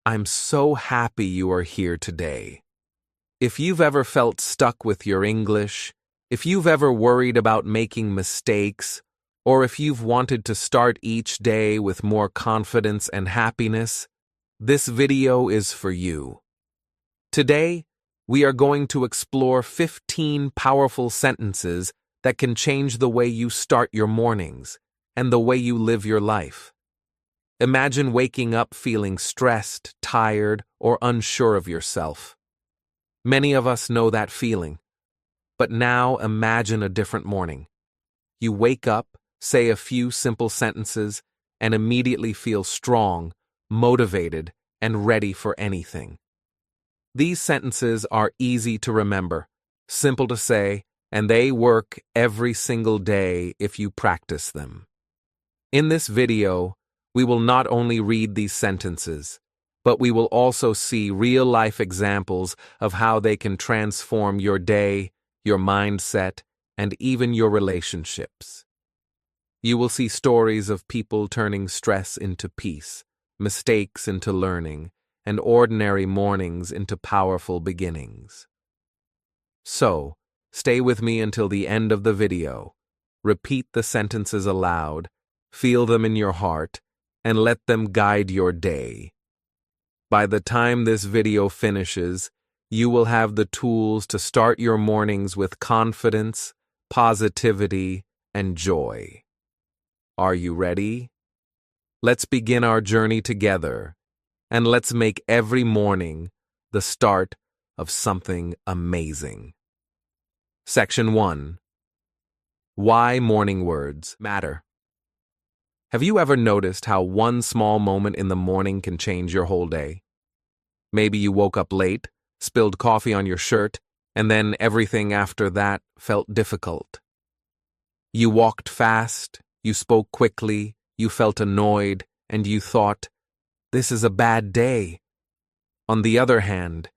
I'm so happy you are here today. If you've ever felt stuck with your English, if you've ever worried about making mistakes, or if you've wanted to start each day with more confidence and happiness, this video is for you. Today, we are going to explore 15 powerful sentences that can change the way you start your mornings and the way you live your life. Imagine waking up feeling stressed, tired, or unsure of yourself. Many of us know that feeling. But now imagine a different morning. You wake up, say a few simple sentences, and immediately feel strong, motivated, and ready for anything. These sentences are easy to remember, simple to say, and they work every single day if you practice them. In this video, we will not only read these sentences, but we will also see real-life examples of how they can transform your day, your mindset, and even your relationships. You will see stories of people turning stress into peace, mistakes into learning, and ordinary mornings into powerful beginnings. So, stay with me until the end of the video. Repeat the sentences aloud, feel them in your heart, and let them guide your day. By the time this video finishes, you will have the tools to start your mornings with confidence, positivity, and joy. Are you ready? Let's begin our journey together, and let's make every morning the start of something amazing. Section 1. Why morning words matter. Have you ever noticed how one small moment in the morning can change your whole day? Maybe you woke up late, spilled coffee on your shirt, and then everything after that felt difficult. You walked fast, you spoke quickly, you felt annoyed, and you thought, "This is a bad day." On the other hand,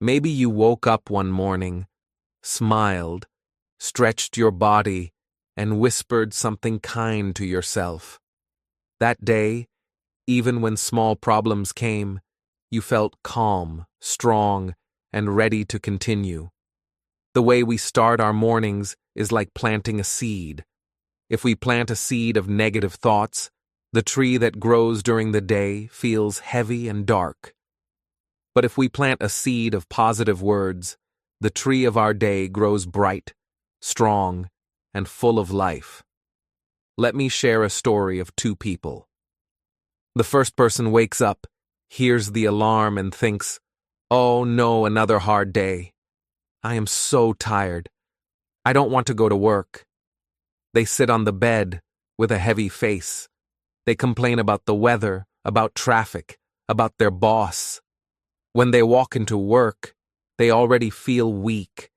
maybe you woke up one morning, smiled, stretched your body, and whispered something kind to yourself. That day, even when small problems came, you felt calm, strong, and ready to continue. The way we start our mornings is like planting a seed. If we plant a seed of negative thoughts, the tree that grows during the day feels heavy and dark. But if we plant a seed of positive words, the tree of our day grows bright, strong, and full of life. Let me share a story of two people. The first person wakes up, hears the alarm, and thinks, "Oh no, another hard day. I am so tired. I don't want to go to work." They sit on the bed with a heavy face. They complain about the weather, about traffic, about their boss. When they walk into work, they already feel weak.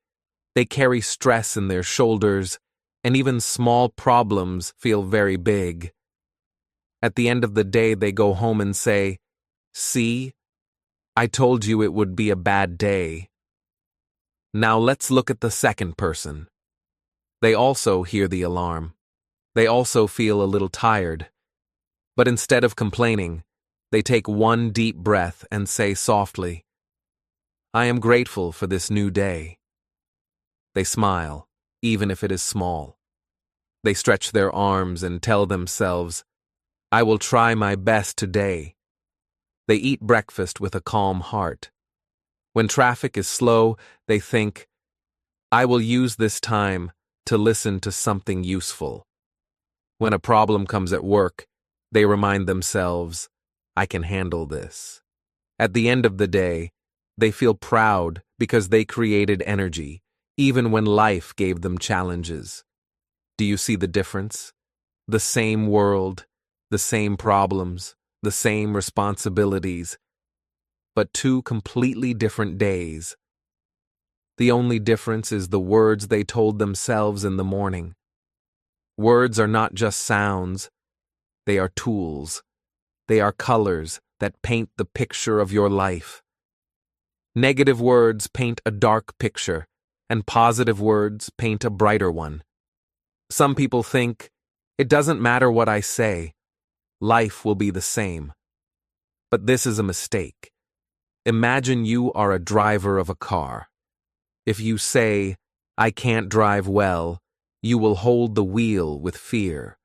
They carry stress in their shoulders, and even small problems feel very big. At the end of the day, they go home and say, "See, I told you it would be a bad day." Now let's look at the second person. They also hear the alarm. They also feel a little tired. But instead of complaining, they take one deep breath and say softly, "I am grateful for this new day." They smile, even if it is small. They stretch their arms and tell themselves, "I will try my best today." They eat breakfast with a calm heart. When traffic is slow, they think, "I will use this time to listen to something useful." When a problem comes at work, they remind themselves, "I can handle this." At the end of the day, they feel proud because they created energy, even when life gave them challenges. Do you see the difference? The same world, the same problems, the same responsibilities, but two completely different days. The only difference is the words they told themselves in the morning. Words are not just sounds, they are tools. They are colors that paint the picture of your life. Negative words paint a dark picture, and positive words paint a brighter one. Some people think, "It doesn't matter what I say, life will be the same." But this is a mistake. Imagine you are a driver of a car. If you say, I can't drive well, you will hold the wheel with fear.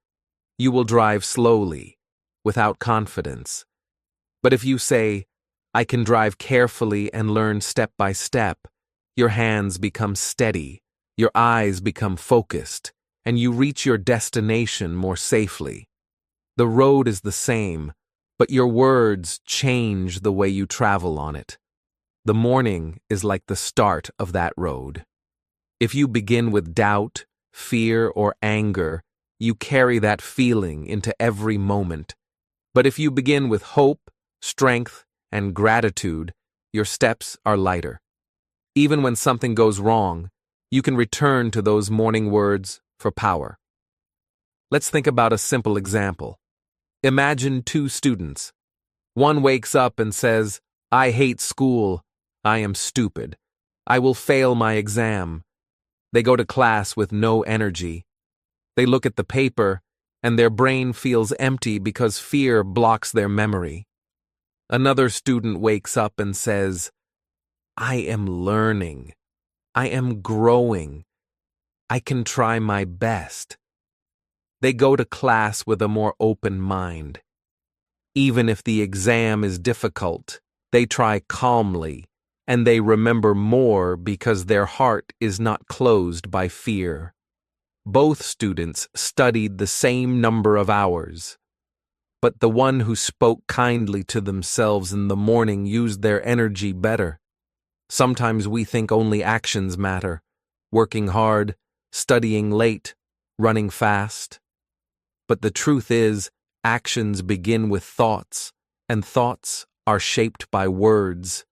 You will drive slowly, without confidence. But if you say, I can drive carefully and learn step by step, your hands become steady, your eyes become focused, and you reach your destination more safely. The road is the same, but your words change the way you travel on it. The morning is like the start of that road. If you begin with doubt, fear, or anger, you carry that feeling into every moment. But if you begin with hope, strength, and gratitude, your steps are lighter. Even when something goes wrong, you can return to those morning words for power. Let's think about a simple example. Imagine two students. One wakes up and says, I hate school. I am stupid. I will fail my exam. They go to class with no energy. They look at the paper, and their brain feels empty because fear blocks their memory. Another student wakes up and says, I am learning. I am growing. I can try my best. They go to class with a more open mind. Even if the exam is difficult, they try calmly, and they remember more because their heart is not closed by fear. Both students studied the same number of hours, but the one who spoke kindly to themselves in the morning used their energy better. Sometimes we think only actions matter, working hard, studying late, running fast. But the truth is, actions begin with thoughts, and thoughts are shaped by words.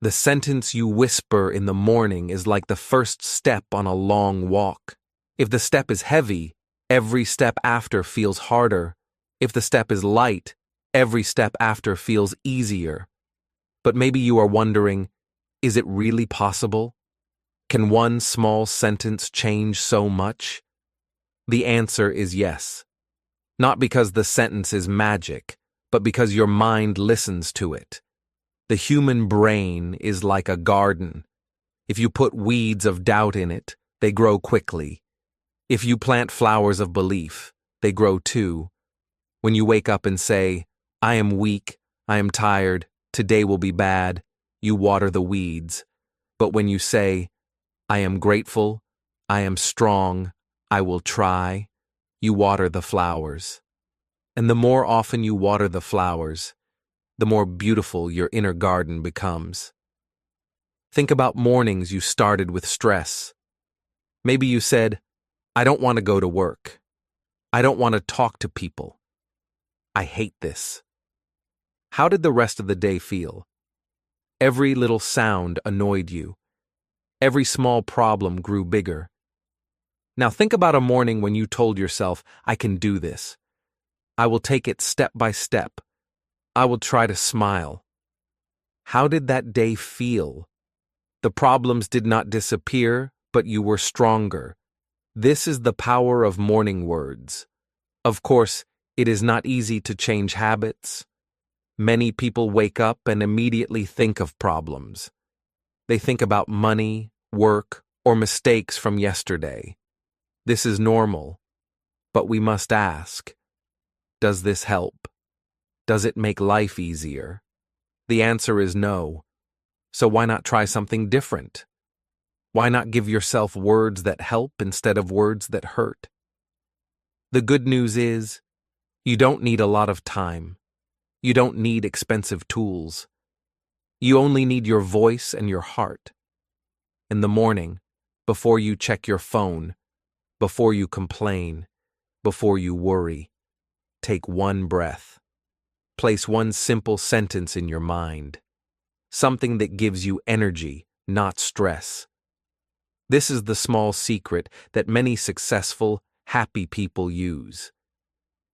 The sentence you whisper in the morning is like the first step on a long walk. If the step is heavy, every step after feels harder. If the step is light, every step after feels easier. But maybe you are wondering, is it really possible? Can one small sentence change so much? The answer is yes. Not because the sentence is magic, but because your mind listens to it. The human brain is like a garden. If you put weeds of doubt in it, they grow quickly. If you plant flowers of belief, they grow too. When you wake up and say, I am weak, I am tired, today will be bad, you water the weeds. But when you say, I am grateful, I am strong, I will try, you water the flowers. And the more often you water the flowers, the more beautiful your inner garden becomes. Think about mornings you started with stress. Maybe you said, I don't want to go to work. I don't want to talk to people. I hate this. How did the rest of the day feel? Every little sound annoyed you. Every small problem grew bigger. Now think about a morning when you told yourself, I can do this. I will take it step by step. I will try to smile. How did that day feel? The problems did not disappear, but you were stronger. This is the power of morning words. Of course, it is not easy to change habits. Many people wake up and immediately think of problems. They think about money, work, or mistakes from yesterday. This is normal, but we must ask, does this help? Does it make life easier? The answer is no. So why not try something different? Why not give yourself words that help instead of words that hurt? The good news is, you don't need a lot of time. You don't need expensive tools. You only need your voice and your heart. In the morning, before you check your phone, before you complain, before you worry, take one breath. Place one simple sentence in your mind. Something that gives you energy, not stress. This is the small secret that many successful, happy people use.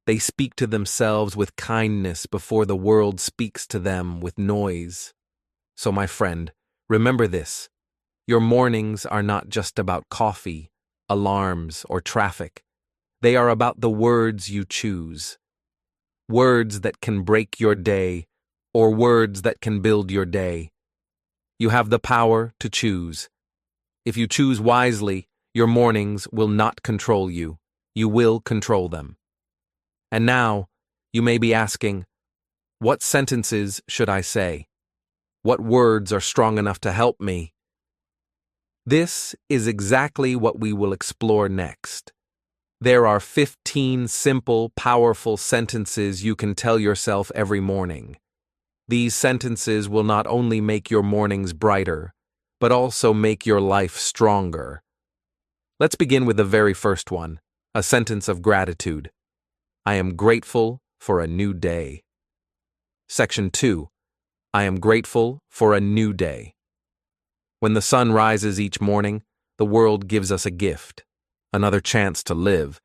They speak to themselves with kindness before the world speaks to them with noise. So, my friend, remember this. Your mornings are not just about coffee, alarms, or traffic. They are about the words you choose. words that can break your day, or words that can build your day. You have the power to choose. If you choose wisely, your mornings will not control you. You will control them. And now, you may be asking, what sentences should I say? What words are strong enough to help me? This is exactly what we will explore next. There are 15 simple, powerful sentences you can tell yourself every morning. These sentences will not only make your mornings brighter, but also make your life stronger. Let's begin with the very first one, a sentence of gratitude. I am grateful for a new day. Section 2. I am grateful for a new day. When the sun rises each morning, the world gives us a gift, another chance to live.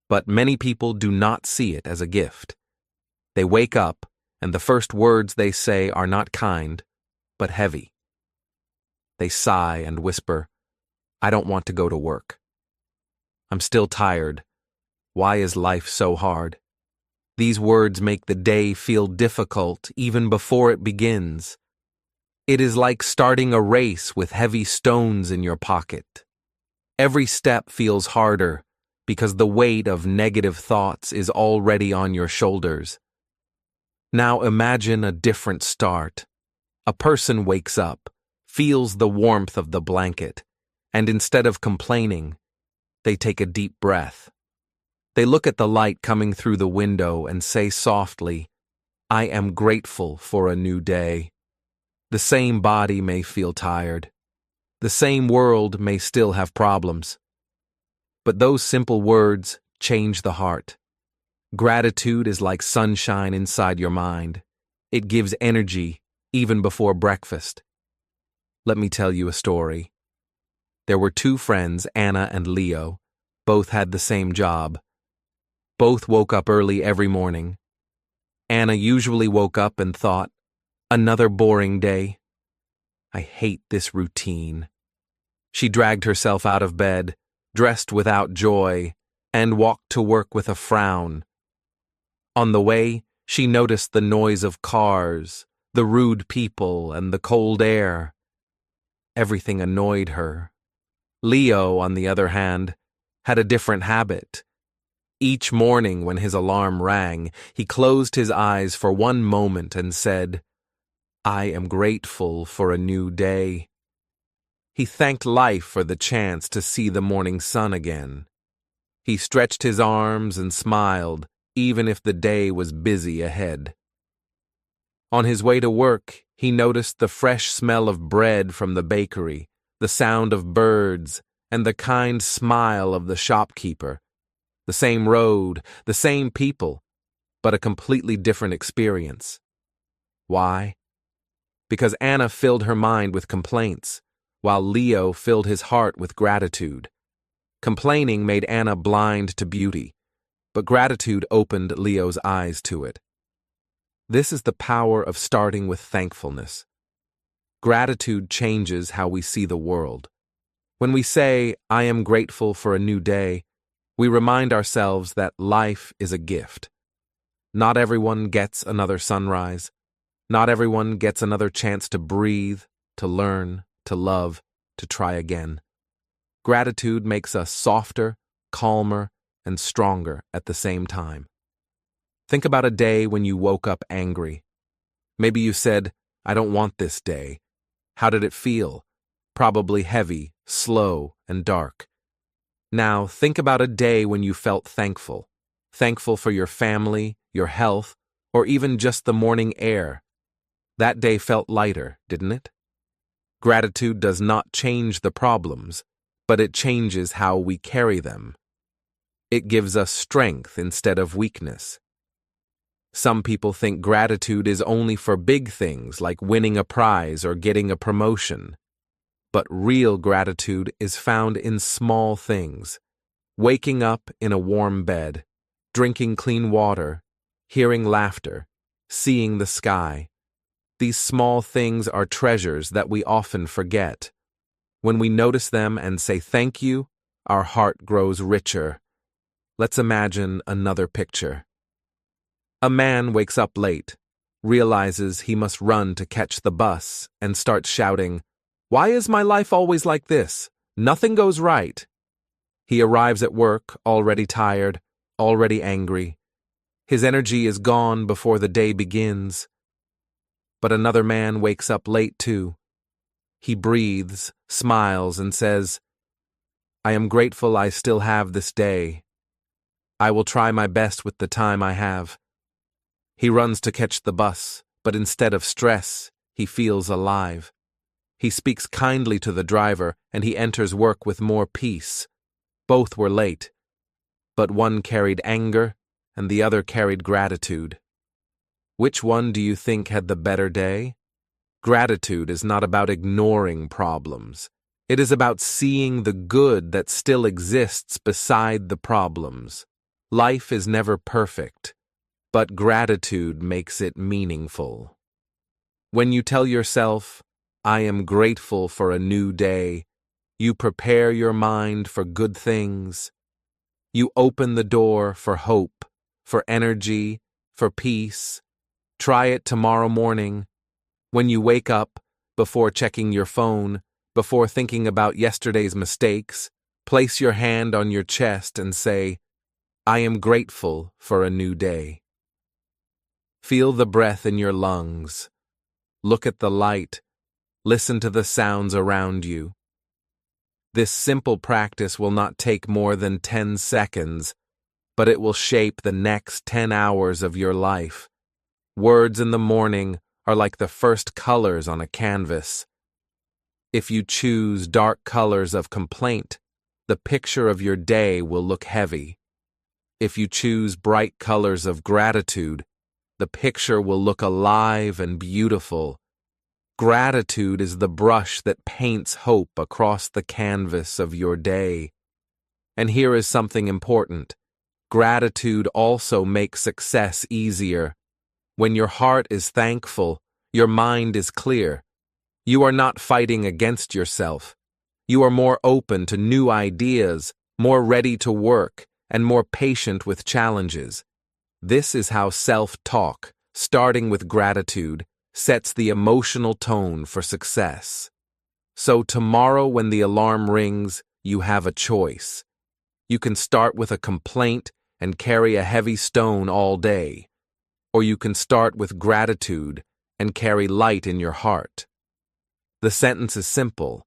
But many people do not see it as a gift. They wake up, and the first words they say are not kind, but heavy. They sigh and whisper, I don't want to go to work. I'm still tired. Why is life so hard? These words make the day feel difficult even before it begins. It is like starting a race with heavy stones in your pocket. Every step feels harder because the weight of negative thoughts is already on your shoulders. Now imagine a different start. A person wakes up, feels the warmth of the blanket, and instead of complaining, they take a deep breath. They look at the light coming through the window and say softly, I am grateful for a new day. The same body may feel tired. The same world may still have problems. But those simple words change the heart. Gratitude is like sunshine inside your mind. It gives energy even before breakfast. Let me tell you a story. There were two friends, Anna and Leo. Both had the same job. Both woke up early every morning. Anna usually woke up and thought, another boring day. I hate this routine. She dragged herself out of bed, dressed without joy, and walked to work with a frown. On the way, she noticed the noise of cars, the rude people, and the cold air. Everything annoyed her. Leo, on the other hand, had a different habit. Each morning when his alarm rang, he closed his eyes for one moment and said, I am grateful for a new day. He thanked life for the chance to see the morning sun again. He stretched his arms and smiled, even if the day was busy ahead. On his way to work, he noticed the fresh smell of bread from the bakery, the sound of birds, and the kind smile of the shopkeeper. The same road, the same people, but a completely different experience. Why? Because Anna filled her mind with complaints, while Leo filled his heart with gratitude. Complaining made Anna blind to beauty, but gratitude opened Leo's eyes to it. This is the power of starting with thankfulness. Gratitude changes how we see the world. When we say, I am grateful for a new day, we remind ourselves that life is a gift. Not everyone gets another sunrise. Not everyone gets another chance to breathe, to learn, to love, to try again. Gratitude makes us softer, calmer, and stronger at the same time. Think about a day when you woke up angry. Maybe you said, I don't want this day. How did it feel? Probably heavy, slow, and dark. Now think about a day when you felt thankful. Thankful for your family, your health, or even just the morning air. That day felt lighter, didn't it? Gratitude does not change the problems, but it changes how we carry them. It gives us strength instead of weakness. Some people think gratitude is only for big things like winning a prize or getting a promotion. But real gratitude is found in small things. Waking up in a warm bed, drinking clean water, hearing laughter, seeing the sky. These small things are treasures that we often forget. When we notice them and say thank you, our heart grows richer. Let's imagine another picture. A man wakes up late, realizes he must run to catch the bus, and starts shouting, "Why is my life always like this? Nothing goes right." He arrives at work, already tired, already angry. His energy is gone before the day begins. But another man wakes up late too. He breathes, smiles, and says, "I am grateful I still have this day. I will try my best with the time I have." He runs to catch the bus, but instead of stress, he feels alive. He speaks kindly to the driver, and he enters work with more peace. Both were late, but one carried anger, and the other carried gratitude. Which one do you think had the better day? Gratitude is not about ignoring problems. It is about seeing the good that still exists beside the problems. Life is never perfect, but gratitude makes it meaningful. When you tell yourself, "I am grateful for a new day," you prepare your mind for good things. You open the door for hope, for energy, for peace. Try it tomorrow morning. When you wake up, before checking your phone, before thinking about yesterday's mistakes, place your hand on your chest and say, "I am grateful for a new day." Feel the breath in your lungs. Look at the light. Listen to the sounds around you. This simple practice will not take more than 10 seconds, but it will shape the next 10 hours of your life. Words in the morning are like the first colors on a canvas. If you choose dark colors of complaint, the picture of your day will look heavy. If you choose bright colors of gratitude, the picture will look alive and beautiful. Gratitude is the brush that paints hope across the canvas of your day. And here is something important. Gratitude also makes success easier. When your heart is thankful, your mind is clear. You are not fighting against yourself. You are more open to new ideas, more ready to work, and more patient with challenges. This is how self-talk, starting with gratitude, sets the emotional tone for success. So tomorrow when the alarm rings, you have a choice. You can start with a complaint and carry a heavy stone all day, or you can start with gratitude and carry light in your heart. The sentence is simple.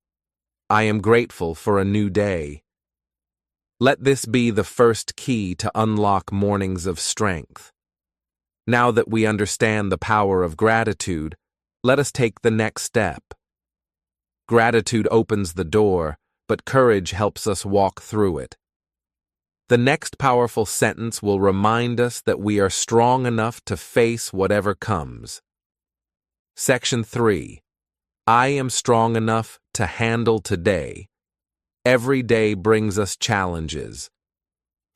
I am grateful for a new day. Let this be the first key to unlock mornings of strength. Now that we understand the power of gratitude, let us take the next step. Gratitude opens the door, but courage helps us walk through it. The next powerful sentence will remind us that we are strong enough to face whatever comes. Section 3. I am strong enough to handle today. Every day brings us challenges.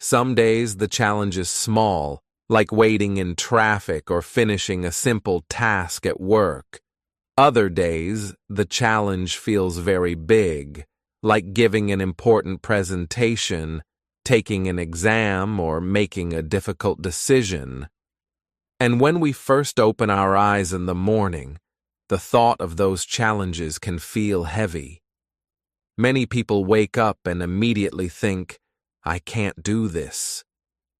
Some days the challenge is small, like waiting in traffic or finishing a simple task at work. Other days, the challenge feels very big, like giving an important presentation, taking an exam, or making a difficult decision. And when we first open our eyes in the morning, the thought of those challenges can feel heavy. Many people wake up and immediately think, "I can't do this.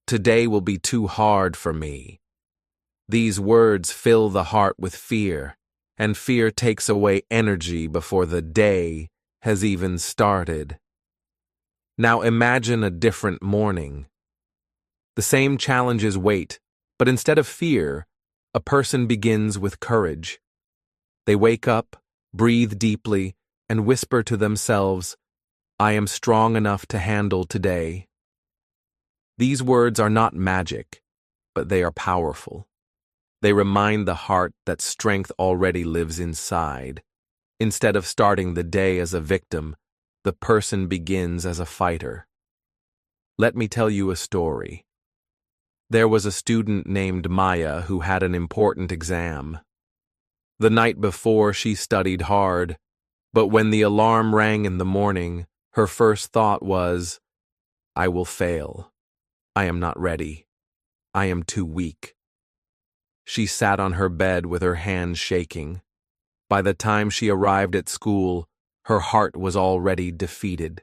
Today will be too hard for me." These words fill the heart with fear, and fear takes away energy before the day has even started. Now imagine a different morning. The same challenges wait, but instead of fear, a person begins with courage. They wake up, breathe deeply, and whisper to themselves, "I am strong enough to handle today." These words are not magic, but they are powerful. They remind the heart that strength already lives inside. Instead of starting the day as a victim, the person begins as a fighter. Let me tell you a story. There was a student named Maya who had an important exam. The night before, she studied hard, but when the alarm rang in the morning, her first thought was, "I will fail. I am not ready. I am too weak." She sat on her bed with her hands shaking. By the time she arrived at school, her heart was already defeated.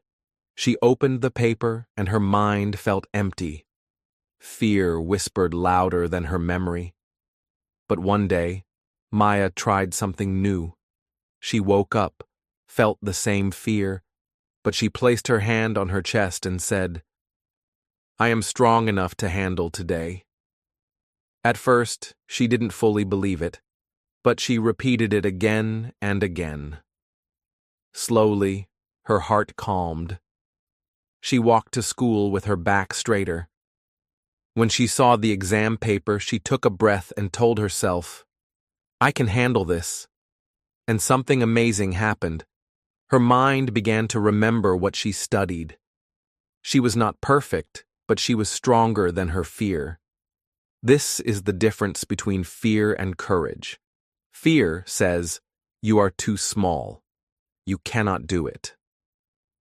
She opened the paper and her mind felt empty. Fear whispered louder than her memory. But one day, Maya tried something new. She woke up, felt the same fear, but she placed her hand on her chest and said, "I am strong enough to handle today." At first, she didn't fully believe it, but she repeated it again and again. Slowly, her heart calmed. She walked to school with her back straighter. When she saw the exam paper, she took a breath and told herself, "I can handle this." And something amazing happened. Her mind began to remember what she studied. She was not perfect, but she was stronger than her fear. This is the difference between fear and courage. Fear says, "You are too small. You cannot do it."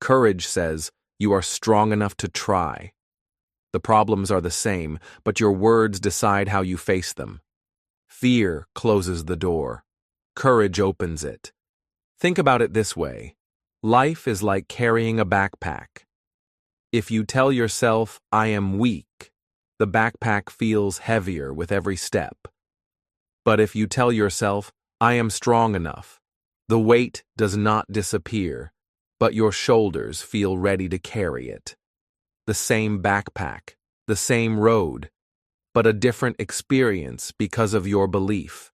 Courage says, "You are strong enough to try." The problems are the same, but your words decide how you face them. Fear closes the door. Courage opens it. Think about it this way. Life is like carrying a backpack. If you tell yourself, "I am weak," the backpack feels heavier with every step. But if you tell yourself, "I am strong enough," the weight does not disappear, but your shoulders feel ready to carry it. The same backpack, the same road, but a different experience because of your belief.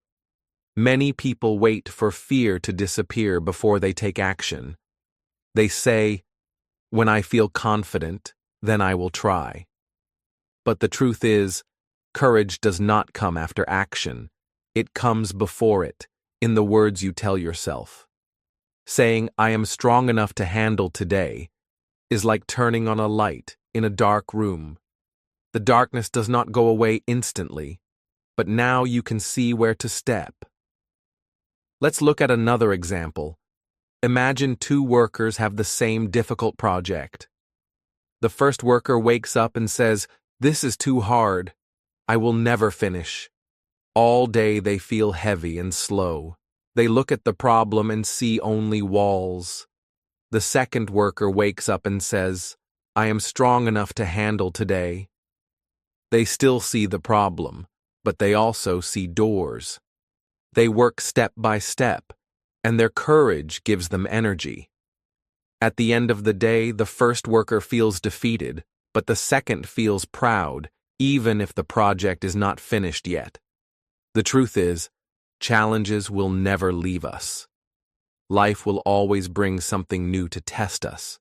Many people wait for fear to disappear before they take action. They say, "When I feel confident, then I will try." But the truth is, courage does not come after action. It comes before it, in the words you tell yourself. Saying, "I am strong enough to handle today," is like turning on a light in a dark room. The darkness does not go away instantly, but now you can see where to step. Let's look at another example. Imagine two workers have the same difficult project. The first worker wakes up and says, "This is too hard. I will never finish." All day they feel heavy and slow. They look at the problem and see only walls. The second worker wakes up and says, "I am strong enough to handle today." They still see the problem, but they also see doors. They work step by step, and their courage gives them energy. At the end of the day, the first worker feels defeated, but the second feels proud, even if the project is not finished yet. The truth is, challenges will never leave us. Life will always bring something new to test us.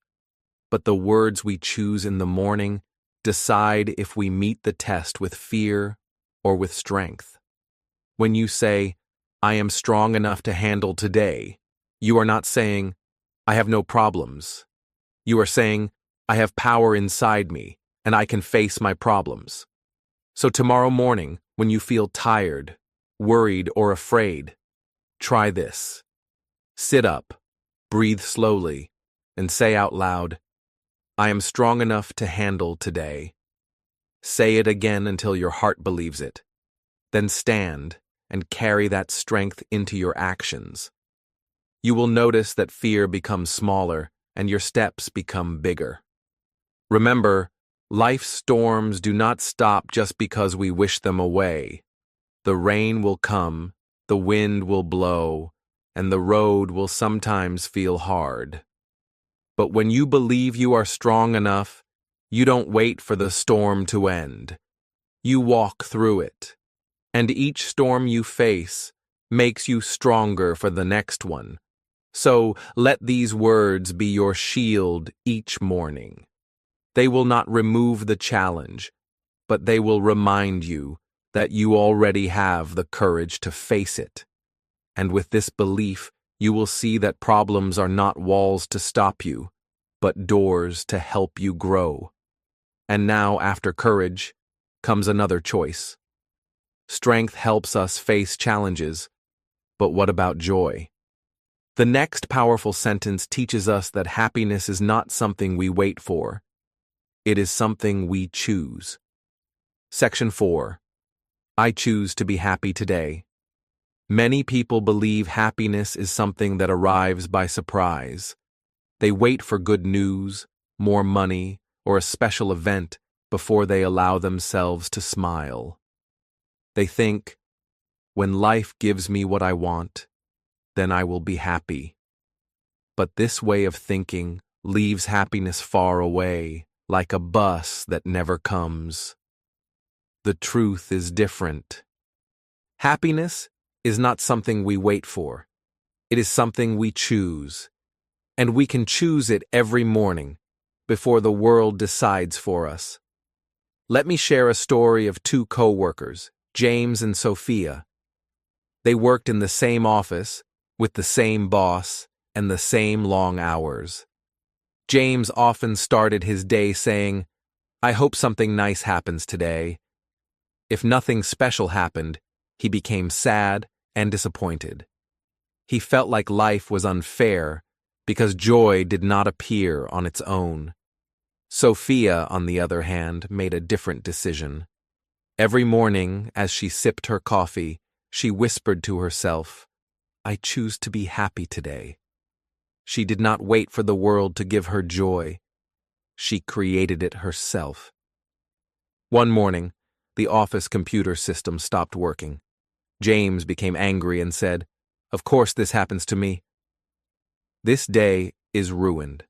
But the words we choose in the morning decide if we meet the test with fear or with strength. When you say, "I am strong enough to handle today," you are not saying, "I have no problems." You are saying, "I have power inside me, and I can face my problems." So tomorrow morning, when you feel tired, worried, or afraid, try this. Sit up, breathe slowly, and say out loud, "I am strong enough to handle today." Say it again until your heart believes it. Then stand and carry that strength into your actions. You will notice that fear becomes smaller and your steps become bigger. Remember, life's storms do not stop just because we wish them away. The rain will come, the wind will blow, and the road will sometimes feel hard. But when you believe you are strong enough, you don't wait for the storm to end. You walk through it. And each storm you face makes you stronger for the next one. So let these words be your shield each morning. They will not remove the challenge, but they will remind you that you already have the courage to face it. And with this belief, you will see that problems are not walls to stop you, but doors to help you grow. And now, after courage, comes another choice. Strength helps us face challenges, but what about joy? The next powerful sentence teaches us that happiness is not something we wait for. It is something we choose. Section 4. I choose to be happy today. Many people believe happiness is something that arrives by surprise. They wait for good news, more money, or a special event before they allow themselves to smile. They think, when life gives me what I want, then I will be happy. But this way of thinking leaves happiness far away, like a bus that never comes. The truth is different. Happiness is not something we wait for. It is something we choose. And we can choose it every morning, before the world decides for us. Let me share a story of two co-workers, James and Sophia. They worked in the same office, with the same boss, and the same long hours. James often started his day saying, "I hope something nice happens today." If nothing special happened, he became sad and disappointed. He felt like life was unfair because joy did not appear on its own. Sophia, on the other hand, made a different decision. Every morning, as she sipped her coffee, she whispered to herself, "I choose to be happy today." She did not wait for the world to give her joy. She created it herself. One morning, the office computer system stopped working. James became angry and said, "Of course this happens to me." This day is ruined.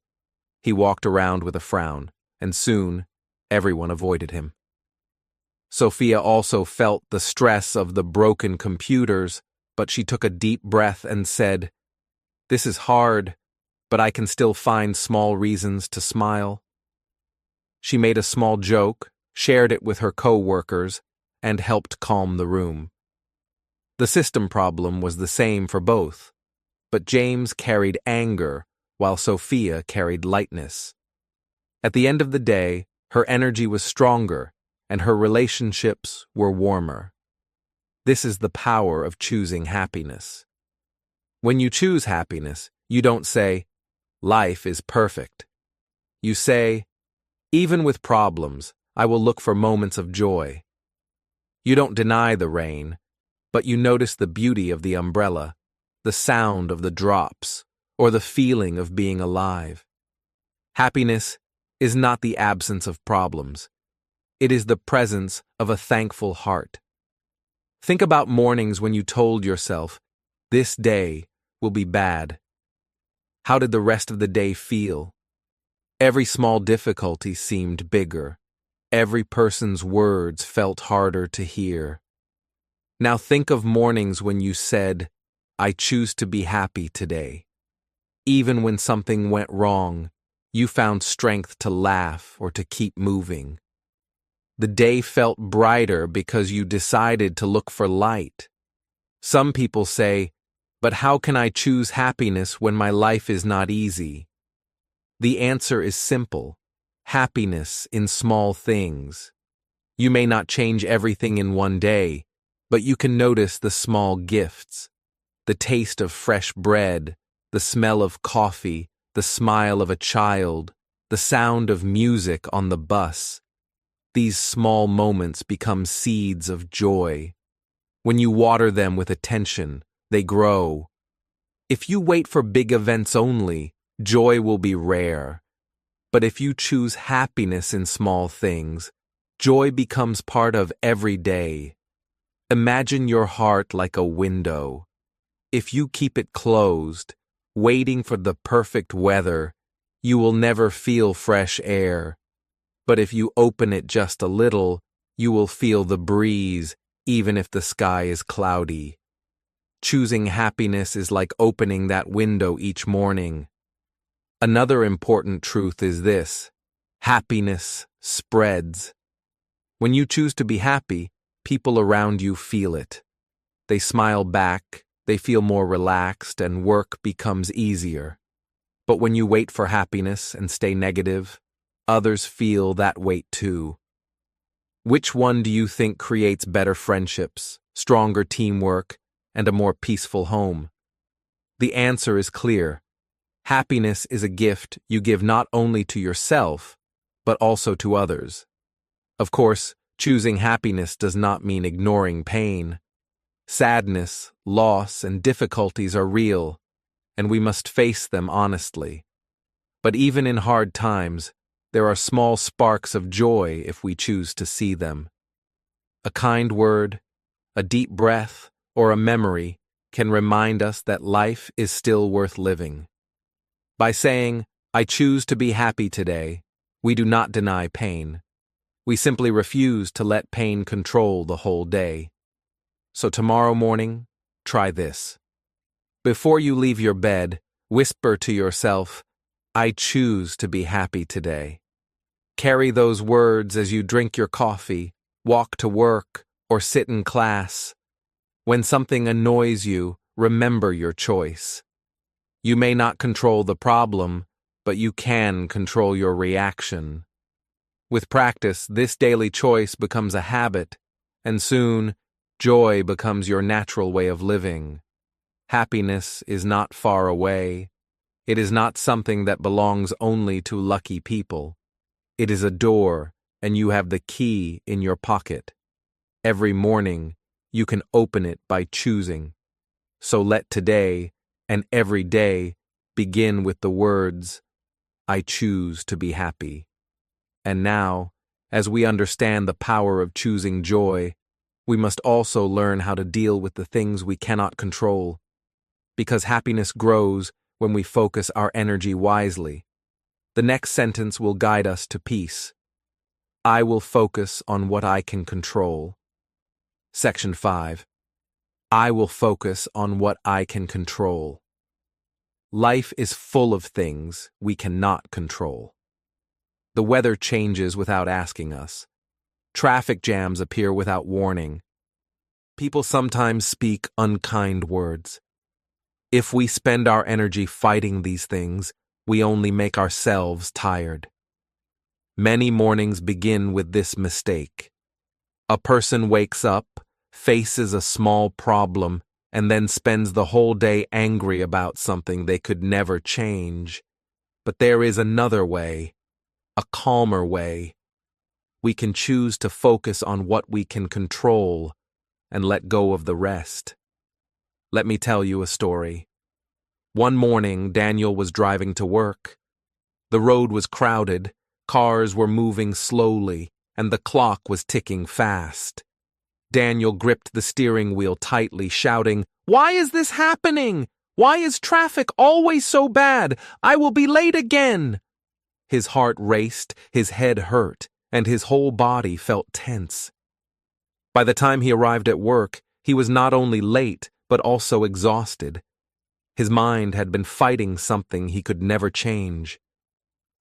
He walked around with a frown, and soon everyone avoided him. Sophia also felt the stress of the broken computers, but she took a deep breath and said, "This is hard, but I can still find small reasons to smile." She made a small joke, shared it with her co-workers, and helped calm the room. The system problem was the same for both, but James carried anger while Sophia carried lightness. At the end of the day, her energy was stronger and her relationships were warmer. This is the power of choosing happiness. When you choose happiness, you don't say, "Life is perfect." You say, "Even with problems, I will look for moments of joy." You don't deny the rain, but you notice the beauty of the umbrella, the sound of the drops, or the feeling of being alive. Happiness is not the absence of problems. It is the presence of a thankful heart. Think about mornings when you told yourself, "This day will be bad." How did the rest of the day feel? Every small difficulty seemed bigger. Every person's words felt harder to hear. Now think of mornings when you said, "I choose to be happy today." Even when something went wrong, you found strength to laugh or to keep moving. The day felt brighter because you decided to look for light. Some people say, "But how can I choose happiness when my life is not easy?" The answer is simple: happiness in small things. You may not change everything in one day, but you can notice the small gifts. The taste of fresh bread, the smell of coffee, the smile of a child, the sound of music on the bus. These small moments become seeds of joy. When you water them with attention, they grow. If you wait for big events only, joy will be rare. But if you choose happiness in small things, joy becomes part of every day. Imagine your heart like a window. If you keep it closed, waiting for the perfect weather, you will never feel fresh air. But if you open it just a little, you will feel the breeze, even if the sky is cloudy. Choosing happiness is like opening that window each morning. Another important truth is this: happiness spreads. When you choose to be happy, people around you feel it. They smile back, they feel more relaxed, and work becomes easier. But when you wait for happiness and stay negative, others feel that weight too. Which one do you think creates better friendships, stronger teamwork, and a more peaceful home? The answer is clear. Happiness is a gift you give not only to yourself, but also to others. Of course, Choosing happiness does not mean ignoring pain. Sadness, loss, and difficulties are real, and we must face them honestly. But even in hard times, there are small sparks of joy if we choose to see them. A kind word, a deep breath, or a memory can remind us that life is still worth living. By saying, "I choose to be happy today," we do not deny pain. We simply refuse to let pain control the whole day. So tomorrow morning, try this. Before you leave your bed, whisper to yourself, "I choose to be happy today." Carry those words as you drink your coffee, walk to work, or sit in class. When something annoys you, remember your choice. You may not control the problem, but you can control your reaction. With practice, this daily choice becomes a habit, and soon, joy becomes your natural way of living. Happiness is not far away. It is not something that belongs only to lucky people. It is a door, and you have the key in your pocket. Every morning, you can open it by choosing. So let today, and every day, begin with the words, "I choose to be happy." And now, as we understand the power of choosing joy, we must also learn how to deal with the things we cannot control. Because happiness grows when we focus our energy wisely. The next sentence will guide us to peace. I will focus on what I can control. Section 5. I will focus on what I can control. Life is full of things we cannot control. The weather changes without asking us. Traffic jams appear without warning. People sometimes speak unkind words. If we spend our energy fighting these things, we only make ourselves tired. Many mornings begin with this mistake. A person wakes up, faces a small problem, and then spends the whole day angry about something they could never change. But there is another way, a calmer way. We can choose to focus on what we can control and let go of the rest. Let me tell you a story. One morning, Daniel was driving to work. The road was crowded, cars were moving slowly, and the clock was ticking fast. Daniel gripped the steering wheel tightly, shouting, "Why is this happening? Why is traffic always so bad? I will be late again." His heart raced, his head hurt, and his whole body felt tense. By the time he arrived at work, he was not only late, but also exhausted. His mind had been fighting something he could never change: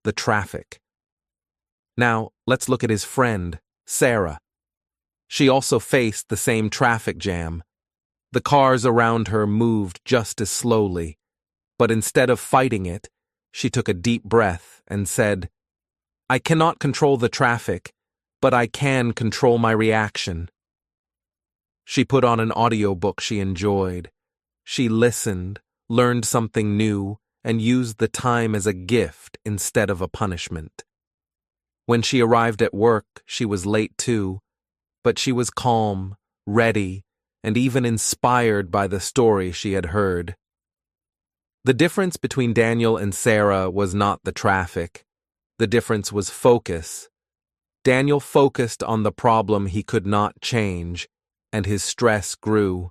the traffic. Now, let's look at his friend, Sarah. She also faced the same traffic jam. The cars around her moved just as slowly, but instead of fighting it, she took a deep breath and said, "I cannot control the traffic, but I can control my reaction." She put on an audiobook she enjoyed. She listened, learned something new, and used the time as a gift instead of a punishment. When she arrived at work, she was late too, but she was calm, ready, and even inspired by the story she had heard. The difference between Daniel and Sarah was not the traffic. The difference was focus. Daniel focused on the problem he could not change, and his stress grew.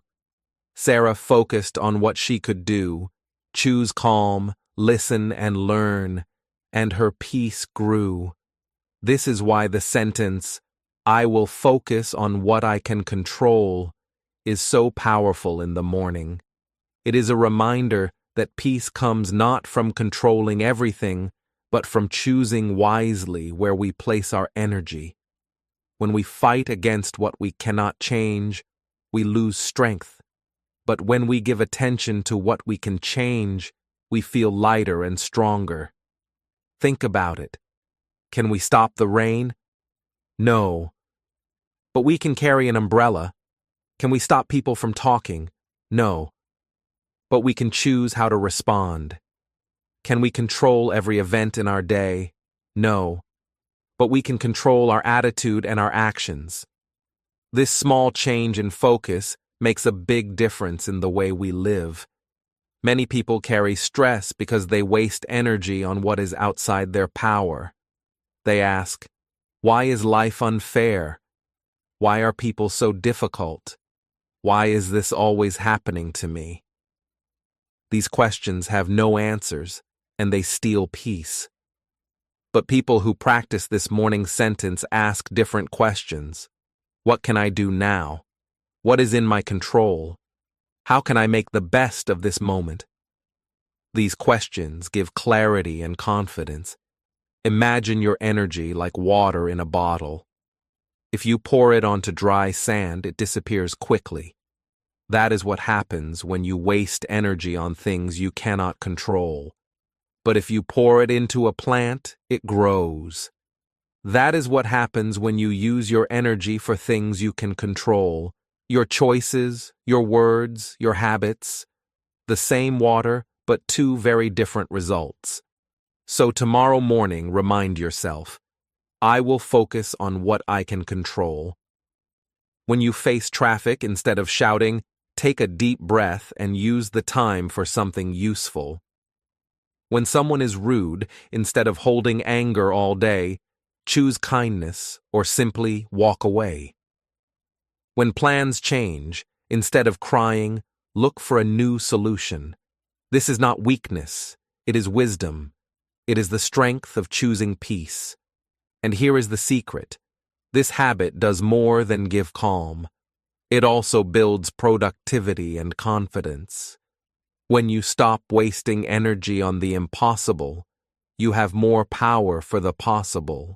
Sarah focused on what she could do, choose calm, listen, and learn, and her peace grew. This is why the sentence, "I will focus on what I can control," is so powerful in the morning. It is a reminder that peace comes not from controlling everything, but from choosing wisely where we place our energy. When we fight against what we cannot change, we lose strength. But when we give attention to what we can change, we feel lighter and stronger. Think about it. Can we stop the rain? No. But we can carry an umbrella. Can we stop people from talking? No. But we can choose how to respond. Can we control every event in our day? No. but we can control our attitude and our actions. This small change in focus makes a big difference in the way we live. Many people carry stress because they waste energy on what is outside their power. They ask, why is life unfair? Why are people so difficult? Why is this always happening to me? These questions have no answers, and they steal peace. But people who practice this morning sentence ask different questions. What can I do now? What is in my control? How can I make the best of this moment? These questions give clarity and confidence. Imagine your energy like water in a bottle. If you pour it onto dry sand, it disappears quickly. That is what happens when you waste energy on things you cannot control. But if you pour it into a plant, it grows. That is what happens when you use your energy for things you can control. Your choices, your words, your habits. The same water, but two very different results. So tomorrow morning, remind yourself, I will focus on what I can control. When you face traffic, instead of shouting, take a deep breath and use the time for something useful. When someone is rude, instead of holding anger all day, choose kindness or simply walk away. When plans change, instead of crying, look for a new solution. This is not weakness, it is wisdom. It is the strength of choosing peace. And here is the secret. This habit does more than give calm. It also builds productivity and confidence. When you stop wasting energy on the impossible, you have more power for the possible.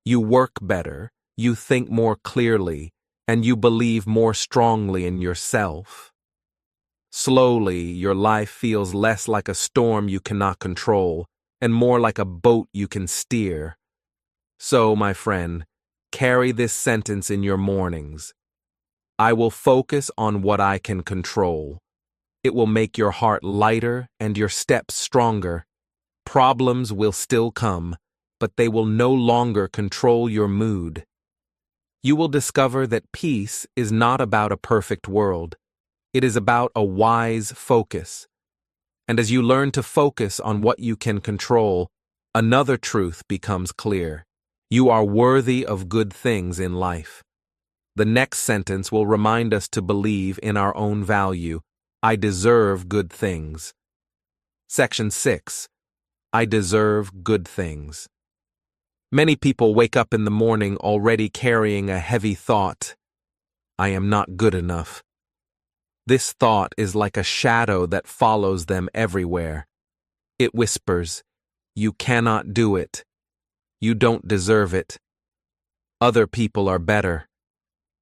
You work better, you think more clearly, and you believe more strongly in yourself. Slowly, your life feels less like a storm you cannot control, and more like a boat you can steer. So, my friend, carry this sentence in your mornings. I will focus on what I can control. It will make your heart lighter and your steps stronger. Problems will still come, but they will no longer control your mood. You will discover that peace is not about a perfect world. It is about a wise focus. And as you learn to focus on what you can control, another truth becomes clear. You are worthy of good things in life. The next sentence will remind us to believe in our own value. I deserve good things. Section 6. I deserve good things. Many people wake up in the morning already carrying a heavy thought. I am not good enough. This thought is like a shadow that follows them everywhere. It whispers, you cannot do it. You don't deserve it. Other people are better.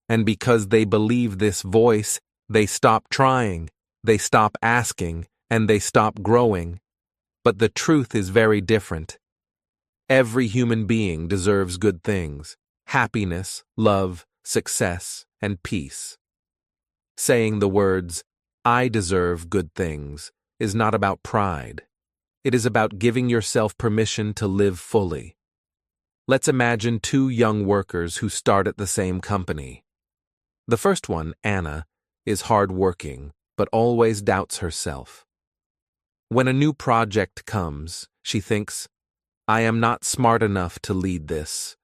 And because they believe this voice, they stop trying, they stop asking, and they stop growing. But the truth is very different. Every human being deserves good things: happiness, love, success, and peace. Saying the words, I deserve good things, is not about pride. It is about giving yourself permission to live fully. Let's imagine two young workers who start at the same company. The first one, Anna, is hard-working, but always doubts herself. When a new project comes, she thinks, I am not smart enough to lead this.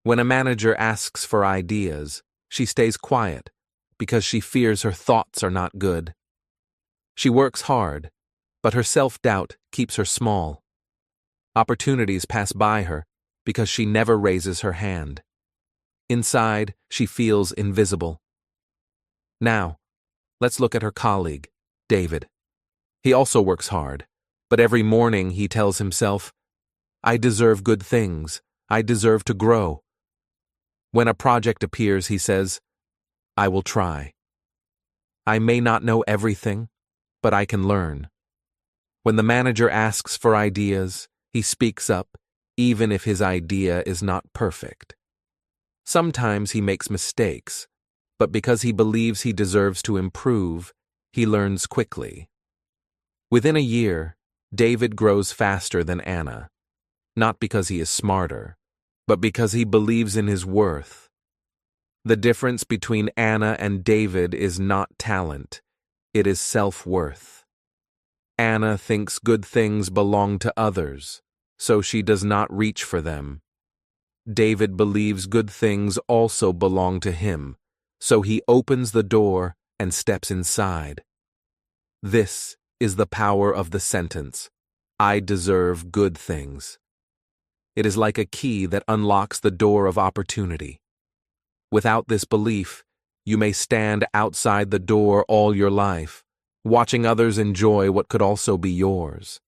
When a manager asks for ideas, she stays quiet because she fears her thoughts are not good. She works hard, but her self-doubt keeps her small. Opportunities pass by her because she never raises her hand. Inside, she feels invisible. Now, let's look at her colleague, David. He also works hard, but every morning he tells himself, I deserve good things. I deserve to grow. When a project appears, he says, I will try. I may not know everything, but I can learn. When the manager asks for ideas, he speaks up, even if his idea is not perfect. Sometimes he makes mistakes, but because he believes he deserves to improve, he learns quickly. Within a year, David grows faster than Anna, not because he is smarter, but because he believes in his worth. The difference between Anna and David is not talent, it is self-worth. Anna thinks good things belong to others, so she does not reach for them. David believes good things also belong to him, so he opens the door and steps inside. This is the power of the sentence, "I deserve good things." It is like a key that unlocks the door of opportunity. Without this belief, you may stand outside the door all your life, watching others enjoy what could also be yours.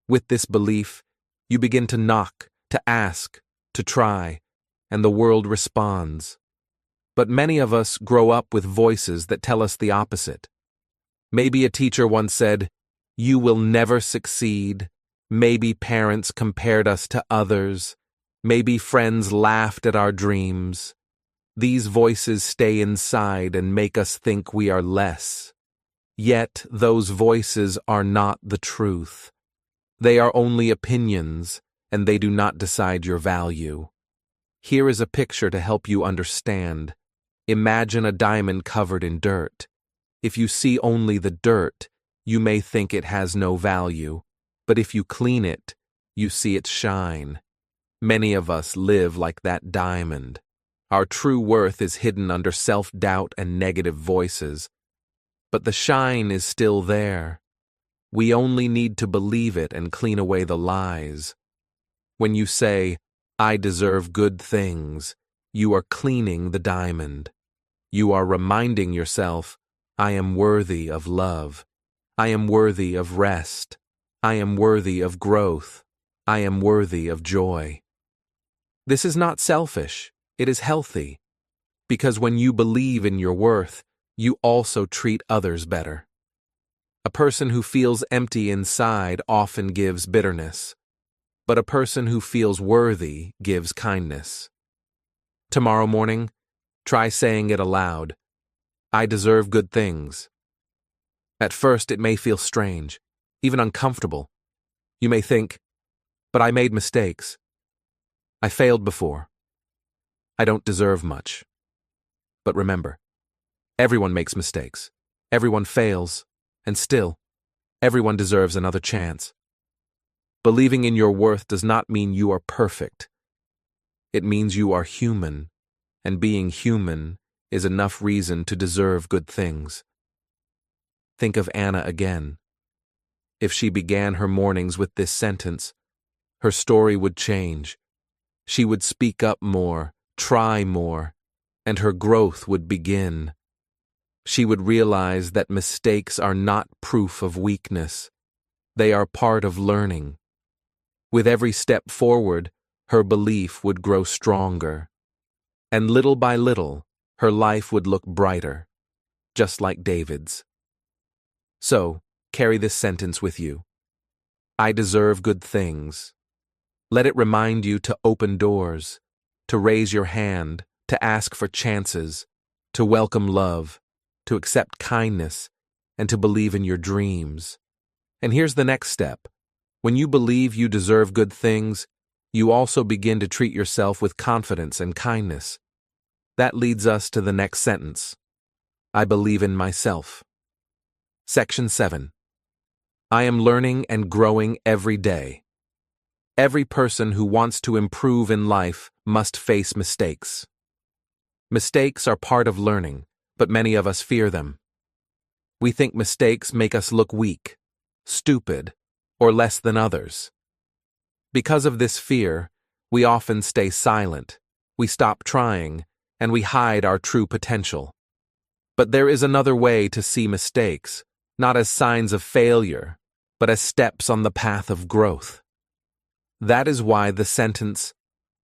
With this belief, you begin to knock, to ask, to try, and the world responds. But many of us grow up with voices that tell us the opposite. Maybe a teacher once said, "You will never succeed." Maybe parents compared us to others. Maybe friends laughed at our dreams. These voices stay inside and make us think we are less. Yet those voices are not the truth. They are only opinions, and they do not decide your value. Here is a picture to help you understand. Imagine a diamond covered in dirt. If you see only the dirt, you may think it has no value. But if you clean it, you see its shine. Many of us live like that diamond. Our true worth is hidden under self-doubt and negative voices. But the shine is still there. We only need to believe it and clean away the lies. When you say, "I deserve good things," you are cleaning the diamond. You are reminding yourself, "I am worthy of love. I am worthy of rest. I am worthy of growth. I am worthy of joy." This is not selfish, it is healthy. Because when you believe in your worth, you also treat others better. A person who feels empty inside often gives bitterness, but a person who feels worthy gives kindness. Tomorrow morning, try saying it aloud. "I deserve good things." At first, it may feel strange, even uncomfortable. You may think, "But I made mistakes. I failed before. I don't deserve much." But remember, everyone makes mistakes, everyone fails, and still, everyone deserves another chance. Believing in your worth does not mean you are perfect. It means you are human, and being human is enough reason to deserve good things. Think of Anna again. If she began her mornings with this sentence, her story would change. She would speak up more, try more, and her growth would begin. She would realize that mistakes are not proof of weakness. They are part of learning. With every step forward, her belief would grow stronger. And little by little, her life would look brighter, just like David's. So, carry this sentence with you. I deserve good things. Let it remind you to open doors, to raise your hand, to ask for chances, to welcome love, to accept kindness, and to believe in your dreams. And here's the next step. When you believe you deserve good things, you also begin to treat yourself with confidence and kindness. That leads us to the next sentence. I believe in myself. Section 7. I am learning and growing every day. Every person who wants to improve in life must face mistakes. Mistakes are part of learning, but many of us fear them. We think mistakes make us look weak, stupid, or less than others. Because of this fear, we often stay silent, we stop trying, and we hide our true potential. But there is another way to see mistakes, not as signs of failure, but as steps on the path of growth. That is why the sentence,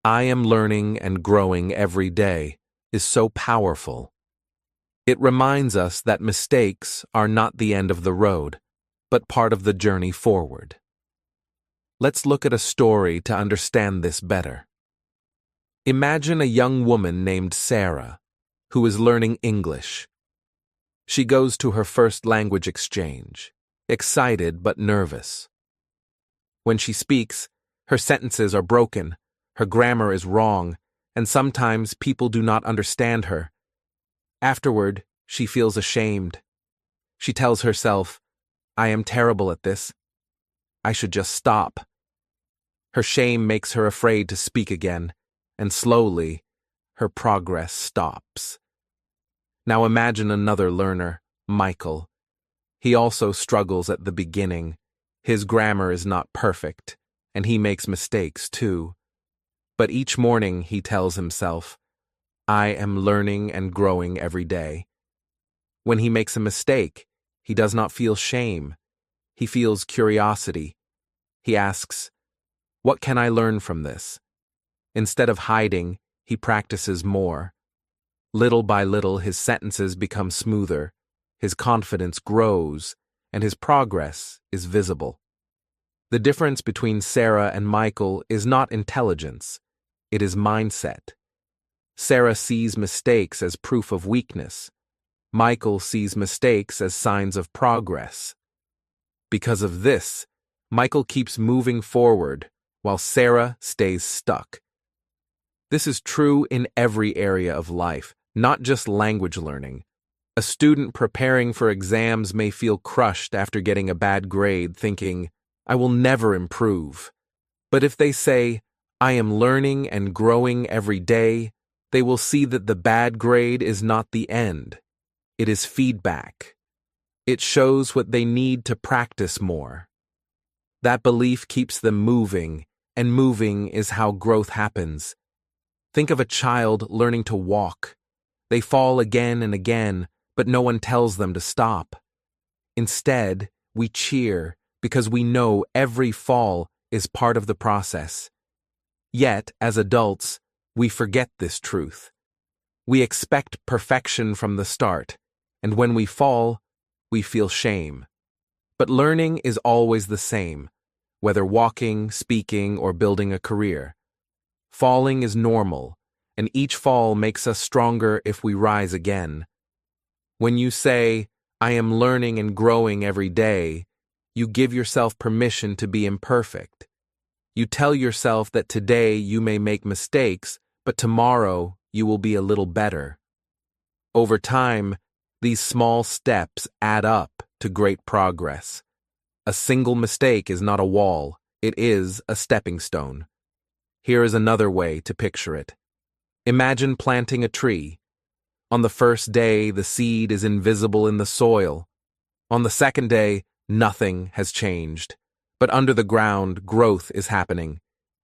I am learning and growing every day, is so powerful. It reminds us that mistakes are not the end of the road, but part of the journey forward. Let's look at a story to understand this better. Imagine a young woman named Sarah, who is learning English. She goes to her first language exchange, excited but nervous. When she speaks, her sentences are broken, Her grammar is wrong, and sometimes people do not understand her. Afterward, she feels ashamed. She tells herself, I am terrible at this. I should just stop. Her shame makes her afraid to speak again, and slowly, her progress stops. Now imagine another learner, Michael. He also struggles at the beginning. His grammar is not perfect, and he makes mistakes too. But each morning he tells himself, I am learning and growing every day. When he makes a mistake, he does not feel shame. He feels curiosity. He asks, what can I learn from this? Instead of hiding, he practices more. Little by little, his sentences become smoother, his confidence grows, and his progress is visible. The difference between Sarah and Michael is not intelligence, it is mindset. Sarah sees mistakes as proof of weakness. Michael sees mistakes as signs of progress. Because of this, Michael keeps moving forward, while Sarah stays stuck. This is true in every area of life, not just language learning. A student preparing for exams may feel crushed after getting a bad grade, thinking, I will never improve. But if they say, I am learning and growing every day, they will see that the bad grade is not the end. It is feedback. It shows what they need to practice more. That belief keeps them moving, and moving is how growth happens. Think of a child learning to walk. They fall again and again, but no one tells them to stop. Instead, we cheer because we know every fall is part of the process. Yet, as adults, we forget this truth. We expect perfection from the start, and when we fall, we feel shame. But learning is always the same, whether walking, speaking, or building a career. Falling is normal, and each fall makes us stronger if we rise again. When you say, I am learning and growing every day, you give yourself permission to be imperfect. You tell yourself that today you may make mistakes, but tomorrow you will be a little better. Over time, these small steps add up to great progress. A single mistake is not a wall, it is a stepping stone. Here is another way to picture it. Imagine planting a tree. On the first day, the seed is invisible in the soil. On the second day, nothing has changed. But under the ground, growth is happening.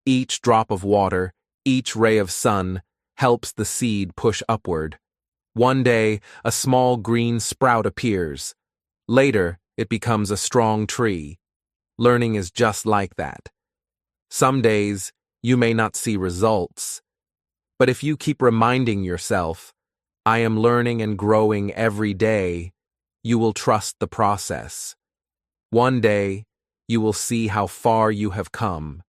Each drop of water, each ray of sun, helps the seed push upward. One day, a small green sprout appears. Later, it becomes a strong tree. Learning is just like that. Some days, you may not see results. But if you keep reminding yourself, I am learning and growing every day, you will trust the process. One day, you will see how far you have come.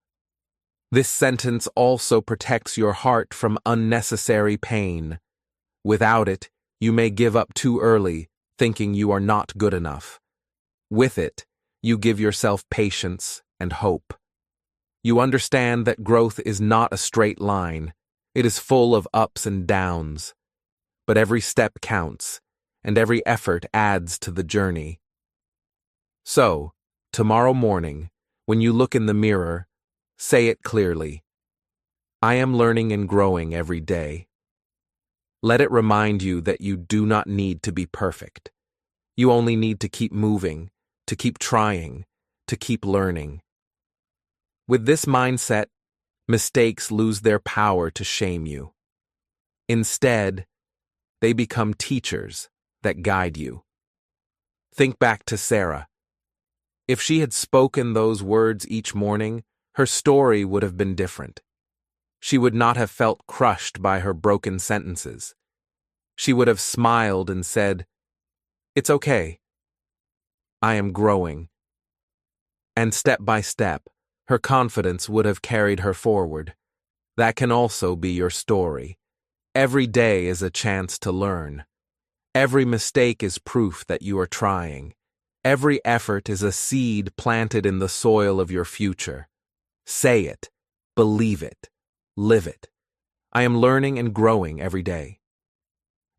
This sentence also protects your heart from unnecessary pain. Without it, you may give up too early, thinking you are not good enough. With it, you give yourself patience and hope. You understand that growth is not a straight line. It is full of ups and downs. But every step counts, and every effort adds to the journey. So, tomorrow morning, when you look in the mirror, say it clearly. I am learning and growing every day. Let it remind you that you do not need to be perfect. You only need to keep moving, to keep trying, to keep learning. With this mindset, mistakes lose their power to shame you. Instead, they become teachers that guide you. Think back to Sarah. If she had spoken those words each morning, her story would have been different. She would not have felt crushed by her broken sentences. She would have smiled and said, It's okay. I am growing. And step by step, her confidence would have carried her forward. That can also be your story. Every day is a chance to learn. Every mistake is proof that you are trying. Every effort is a seed planted in the soil of your future. Say it. Believe it. live it. I am learning and growing every day.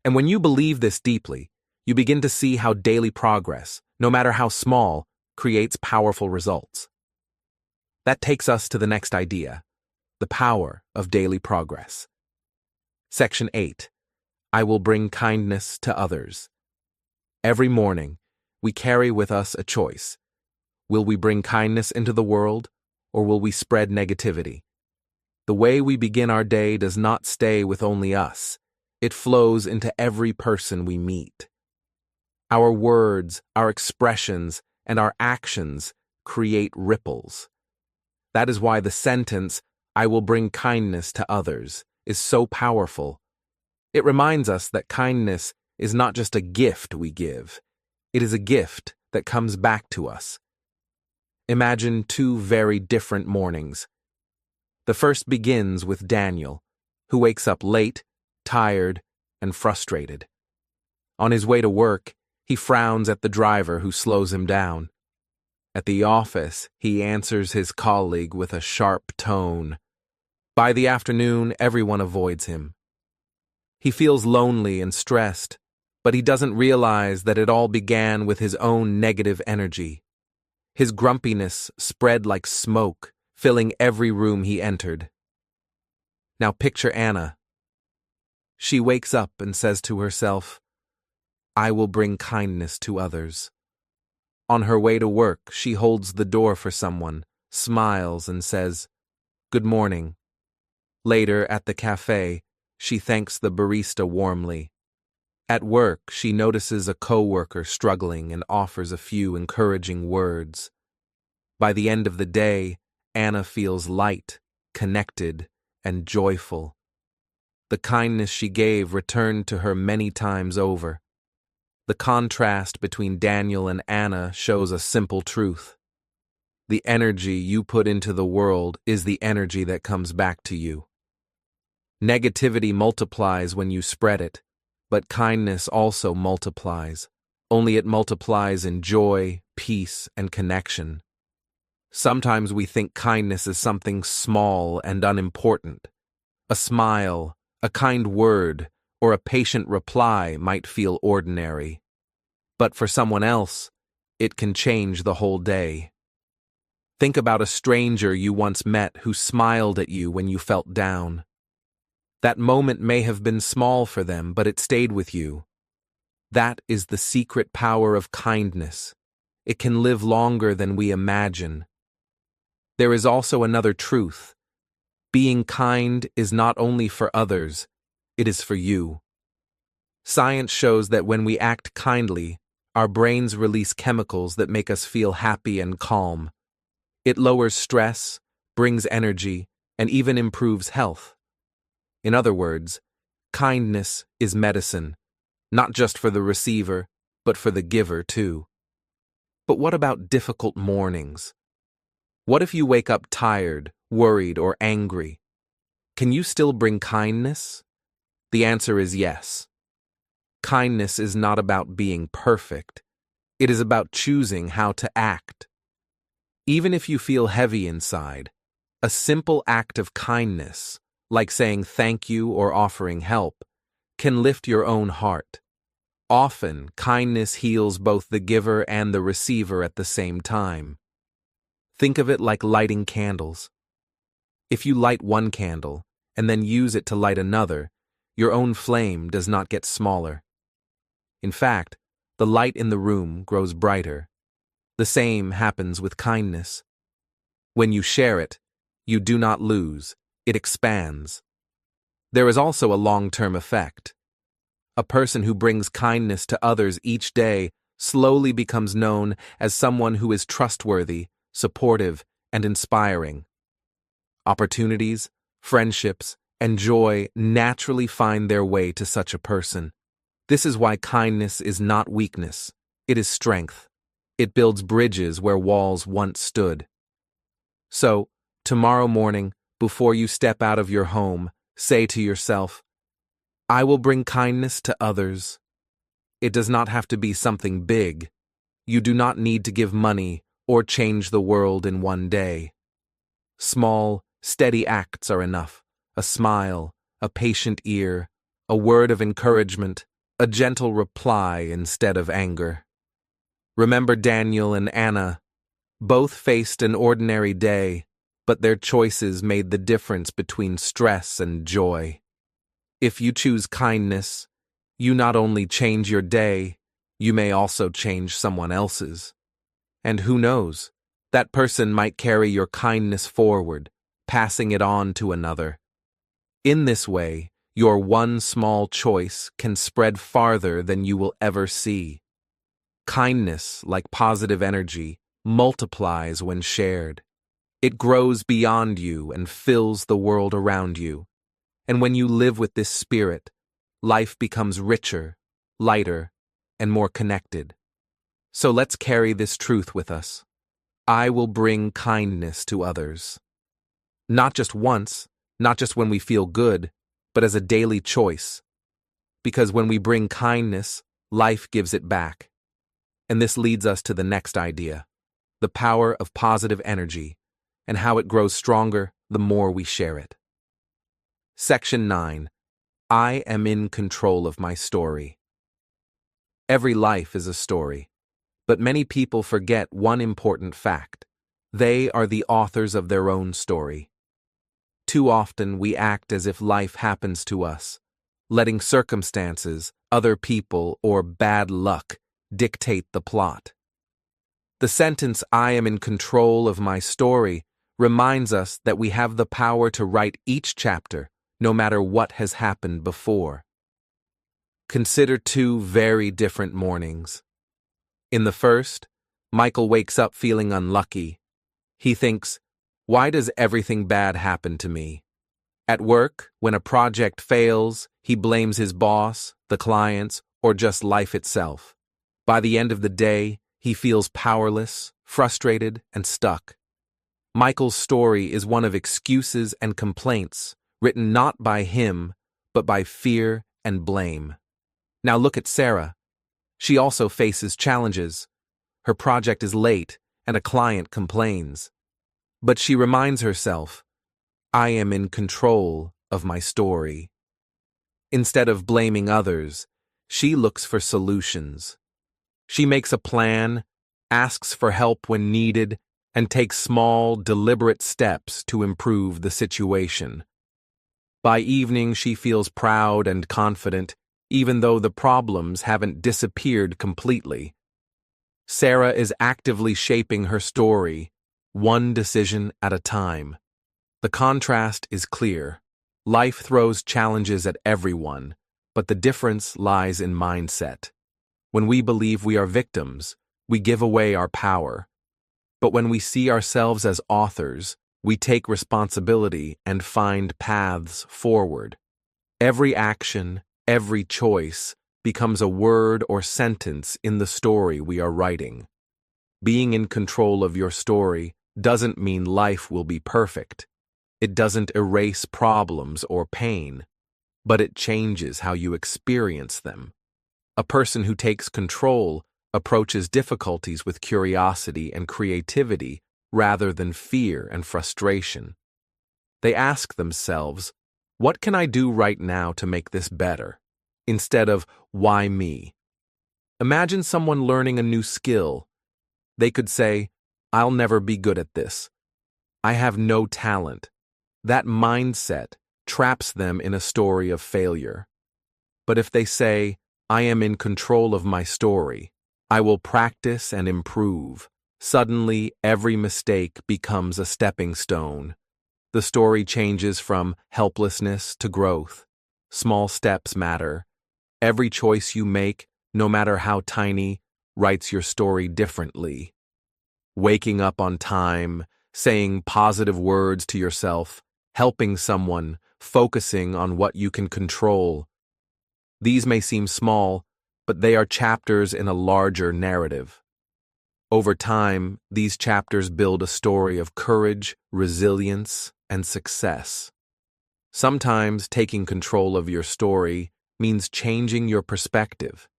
And when you believe this deeply, you begin to see how daily progress, no matter how small, creates powerful results. That takes us to the next idea, the power of daily progress. Section 8. I will bring kindness to others. Every morning, we carry with us a choice. Will we bring kindness into the world, or will we spread negativity? The way we begin our day does not stay with only us. It flows into every person we meet. Our words, our expressions, and our actions create ripples. That is why the sentence, "I will bring kindness to others," is so powerful. It reminds us that kindness is not just a gift we give. It is a gift that comes back to us. Imagine two very different mornings. The first begins with Daniel, who wakes up late, tired, and frustrated. On his way to work, he frowns at the driver who slows him down. At the office, he answers his colleague with a sharp tone. By the afternoon, everyone avoids him. He feels lonely and stressed, but he doesn't realize that it all began with his own negative energy. His grumpiness spread like smoke, filling every room he entered. Now picture Anna. She wakes up and says to herself, "I will bring kindness to others." On her way to work, she holds the door for someone, smiles, and says, "Good morning." Later, at the cafe, she thanks the barista warmly. At work, she notices a coworker struggling and offers a few encouraging words. By the end of the day, Anna feels light, connected, and joyful. The kindness she gave returned to her many times over. The contrast between Daniel and Anna shows a simple truth. The energy you put into the world is the energy that comes back to you. Negativity multiplies when you spread it, but kindness also multiplies, only it multiplies in joy, peace, and connection. Sometimes we think kindness is something small and unimportant. A smile, a kind word, or a patient reply might feel ordinary. But for someone else, it can change the whole day. Think about a stranger you once met who smiled at you when you felt down. That moment may have been small for them, but it stayed with you. That is the secret power of kindness. It can live longer than we imagine. There is also another truth. Being kind is not only for others, it is for you. Science shows that when we act kindly, our brains release chemicals that make us feel happy and calm. It lowers stress, brings energy, and even improves health. In other words, kindness is medicine, not just for the receiver, but for the giver too. But what about difficult mornings? What if you wake up tired, worried, or angry? Can you still bring kindness? The answer is yes. Kindness is not about being perfect. It is about choosing how to act. Even if you feel heavy inside, a simple act of kindness, like saying thank you or offering help, can lift your own heart. Often, kindness heals both the giver and the receiver at the same time. Think of it like lighting candles. If you light one candle and then use it to light another, your own flame does not get smaller. In fact, the light in the room grows brighter. The same happens with kindness. When you share it, you do not lose. It expands. There is also a long-term effect. A person who brings kindness to others each day slowly becomes known as someone who is trustworthy, supportive, and inspiring. Opportunities, friendships, and joy naturally find their way to such a person. This is why kindness is not weakness, it is strength. It builds bridges where walls once stood. So, tomorrow morning, before you step out of your home, say to yourself, "I will bring kindness to others." It does not have to be something big. You do not need to give money or change the world in one day. Small, steady acts are enough, a smile, a patient ear, a word of encouragement, a gentle reply instead of anger. Remember Daniel and Anna. Both faced an ordinary day, but their choices made the difference between stress and joy. If you choose kindness, you not only change your day, you may also change someone else's. And who knows, that person might carry your kindness forward, passing it on to another. In this way, your one small choice can spread farther than you will ever see. Kindness, like positive energy, multiplies when shared. It grows beyond you and fills the world around you. And when you live with this spirit, life becomes richer, lighter, and more connected. So let's carry this truth with us. I will bring kindness to others. Not just once, not just when we feel good, but as a daily choice. Because when we bring kindness, life gives it back. And this leads us to the next idea, the power of positive energy, and how it grows stronger the more we share it. Section 9. I am in control of my story. Every life is a story, but many people forget one important fact. They are the authors of their own story. Too often we act as if life happens to us, letting circumstances, other people, or bad luck dictate the plot. The sentence, I am in control of my story, reminds us that we have the power to write each chapter, no matter what has happened before. Consider two very different mornings. In the first, Michael wakes up feeling unlucky. He thinks, why does everything bad happen to me? At work, when a project fails, he blames his boss, the clients, or just life itself. By the end of the day, he feels powerless, frustrated, and stuck. Michael's story is one of excuses and complaints, written not by him, but by fear and blame. Now look at Sarah. She also faces challenges. Her project is late, and a client complains. But she reminds herself, I am in control of my story. Instead of blaming others, she looks for solutions. She makes a plan, asks for help when needed, and takes small, deliberate steps to improve the situation. By evening, she feels proud and confident, even though the problems haven't disappeared completely. Sarah is actively shaping her story, one decision at a time. The contrast is clear. Life throws challenges at everyone, but the difference lies in mindset. When we believe we are victims, we give away our power. But when we see ourselves as authors, we take responsibility and find paths forward. Every action, every choice becomes a word or sentence in the story we are writing. Being in control of your story doesn't mean life will be perfect. It doesn't erase problems or pain, but it changes how you experience them. A person who takes control approaches difficulties with curiosity and creativity rather than fear and frustration. They ask themselves, what can I do right now to make this better? Instead of, why me? Imagine someone learning a new skill. They could say, I'll never be good at this. I have no talent. That mindset traps them in a story of failure. But if they say, I am in control of my story, I will practice and improve, suddenly every mistake becomes a stepping stone. The story changes from helplessness to growth. Small steps matter. Every choice you make, no matter how tiny, writes your story differently. Waking up on time, saying positive words to yourself, helping someone, focusing on what you can control. These may seem small, but they are chapters in a larger narrative. Over time, these chapters build a story of courage, resilience, and success. Sometimes taking control of your story means changing your perspective.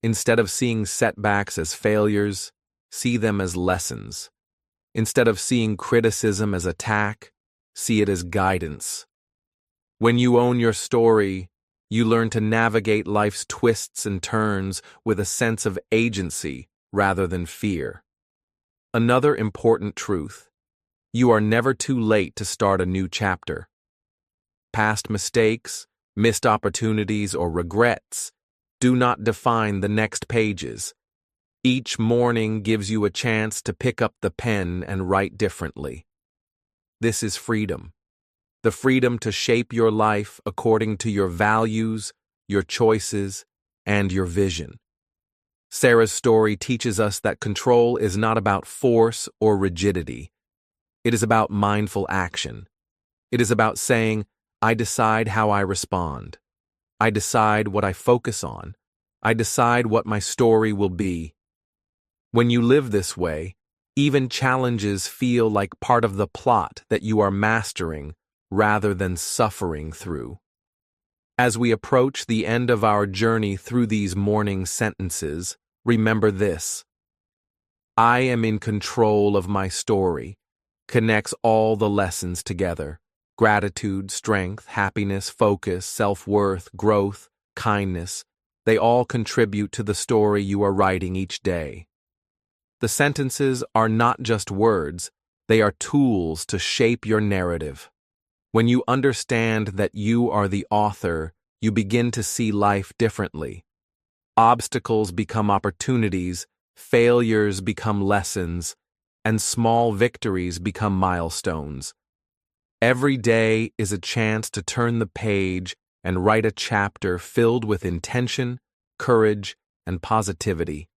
Instead of seeing setbacks as failures, see them as lessons. Instead of seeing criticism as attack, see it as guidance. When you own your story, you learn to navigate life's twists and turns with a sense of agency rather than fear. Another important truth: you are never too late to start a new chapter. Past mistakes, missed opportunities, or regrets do not define the next pages. Each morning gives you a chance to pick up the pen and write differently. This is freedom. The freedom to shape your life according to your values, your choices, and your vision. Sarah's story teaches us that control is not about force or rigidity. It is about mindful action. It is about saying, I decide how I respond. I decide what I focus on. I decide what my story will be. When you live this way, even challenges feel like part of the plot that you are mastering rather than suffering through. As we approach the end of our journey through these morning sentences, remember this: I am in control of my story connects all the lessons together. Gratitude, strength, happiness, focus, self-worth, growth, kindness, they all contribute to the story you are writing each day. The sentences are not just words, they are tools to shape your narrative. When you understand that you are the author, you begin to see life differently. Obstacles become opportunities, failures become lessons, and small victories become milestones. Every day is a chance to turn the page and write a chapter filled with intention, courage, and positivity.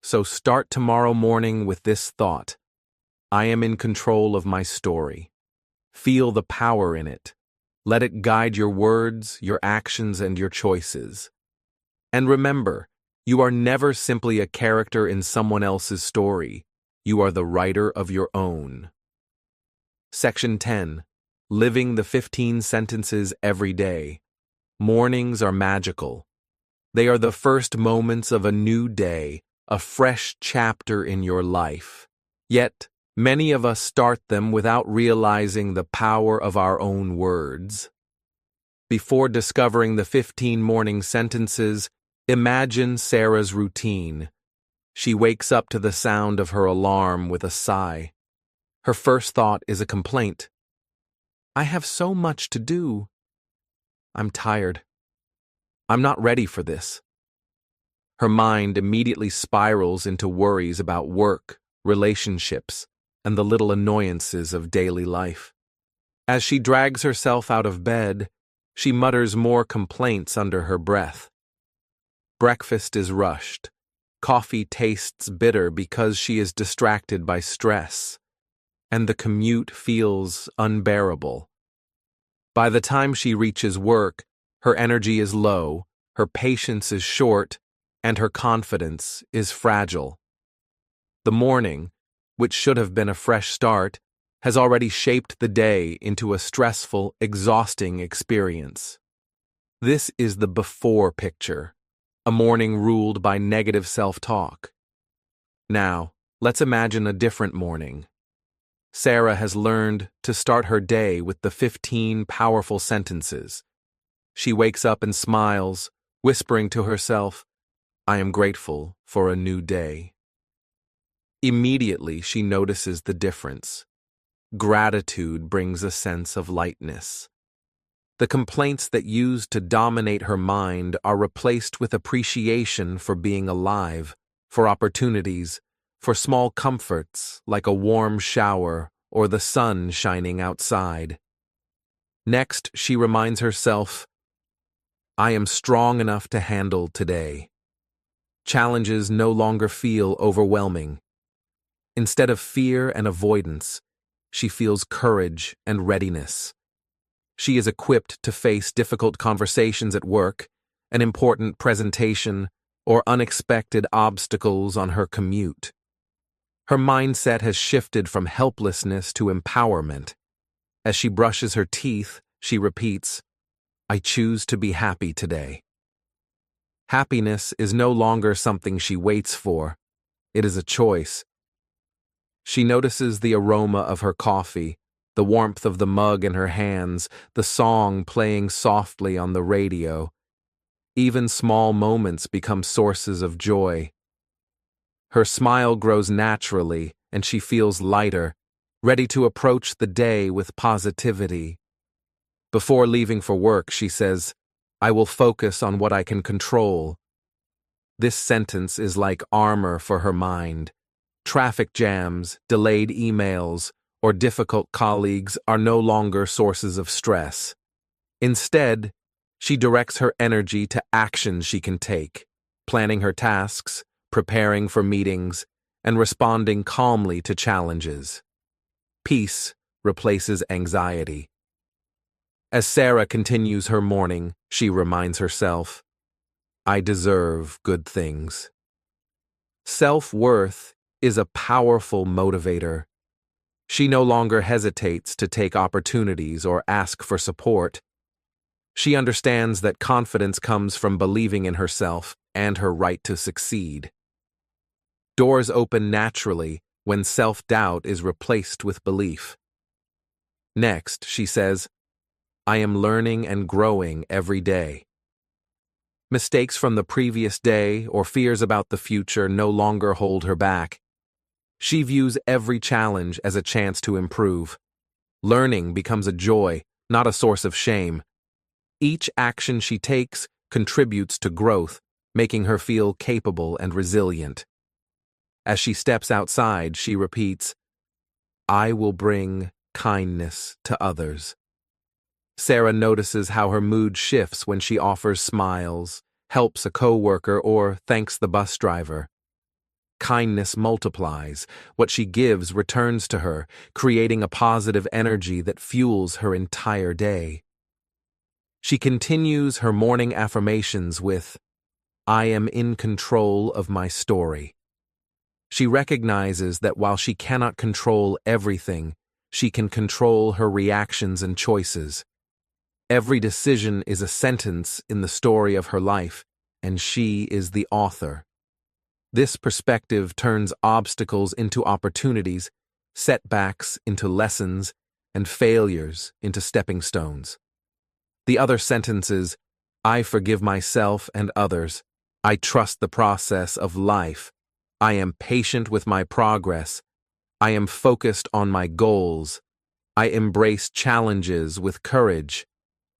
So start tomorrow morning with this thought: I am in control of my story. Feel the power in it. Let it guide your words, your actions, and your choices. And remember, you are never simply a character in someone else's story. You are the writer of your own. Section 10. Living the 15 sentences every day. Mornings are magical. They are the first moments of a new day, a fresh chapter in your life. Yet, many of us start them without realizing the power of our own words. Before discovering the 15 morning sentences, imagine Sarah's routine. She wakes up to the sound of her alarm with a sigh. Her first thought is a complaint. I have so much to do. I'm tired. I'm not ready for this. Her mind immediately spirals into worries about work, relationships, and the little annoyances of daily life. As she drags herself out of bed, she mutters more complaints under her breath. Breakfast is rushed. Coffee tastes bitter because she is distracted by stress, and the commute feels unbearable. By the time she reaches work, her energy is low, her patience is short, and her confidence is fragile. The morning, which should have been a fresh start, has already shaped the day into a stressful, exhausting experience. This is the before picture, a morning ruled by negative self-talk. Now, let's imagine a different morning. Sarah has learned to start her day with the 15 powerful sentences. She wakes up and smiles, whispering to herself, I am grateful for a new day. Immediately, she notices the difference. Gratitude brings a sense of lightness. The complaints that used to dominate her mind are replaced with appreciation for being alive, for opportunities, for small comforts like a warm shower or the sun shining outside. Next, she reminds herself, I am strong enough to handle today. Challenges no longer feel overwhelming. Instead of fear and avoidance, she feels courage and readiness. She is equipped to face difficult conversations at work, an important presentation, or unexpected obstacles on her commute. Her mindset has shifted from helplessness to empowerment. As she brushes her teeth, she repeats, I choose to be happy today. Happiness is no longer something she waits for. It is a choice. She notices the aroma of her coffee, the warmth of the mug in her hands, the song playing softly on the radio. Even small moments become sources of joy. Her smile grows naturally, and she feels lighter, ready to approach the day with positivity. Before leaving for work, she says, "I will focus on what I can control." This sentence is like armor for her mind. Traffic jams, delayed emails, or difficult colleagues are no longer sources of stress. Instead, she directs her energy to actions she can take, planning her tasks, preparing for meetings, and responding calmly to challenges. Peace replaces anxiety. As Sarah continues her morning, she reminds herself, "I deserve good things." Self-worth is a powerful motivator. She no longer hesitates to take opportunities or ask for support. She understands that confidence comes from believing in herself and her right to succeed. Doors open naturally when self-doubt is replaced with belief. Next, she says, "I am learning and growing every day." Mistakes from the previous day or fears about the future no longer hold her back. She views every challenge as a chance to improve. Learning becomes a joy, not a source of shame. Each action she takes contributes to growth, making her feel capable and resilient. As she steps outside, she repeats, "I will bring kindness to others." Sarah notices how her mood shifts when she offers smiles, helps a coworker, or thanks the bus driver. Kindness multiplies. What she gives returns to her, creating a positive energy that fuels her entire day. She continues her morning affirmations with, "I am in control of my story." She recognizes that while she cannot control everything, she can control her reactions and choices. Every decision is a sentence in the story of her life, and she is the author. This perspective turns obstacles into opportunities, setbacks into lessons, and failures into stepping stones. The other sentences, "I forgive myself and others. I trust the process of life. I am patient with my progress. I am focused on my goals. I embrace challenges with courage.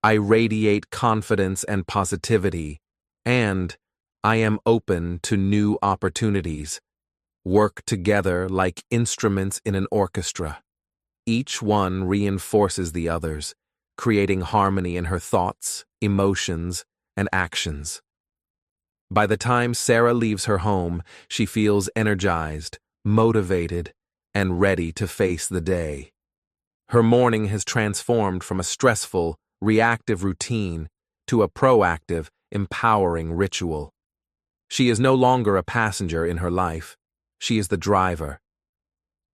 I radiate confidence and positivity. And I am open to new opportunities," work together like instruments in an orchestra. Each one reinforces the others, creating harmony in her thoughts, emotions, and actions. By the time Sarah leaves her home, she feels energized, motivated, and ready to face the day. Her morning has transformed from a stressful, reactive routine to a proactive, empowering ritual. She is no longer a passenger in her life. She is the driver.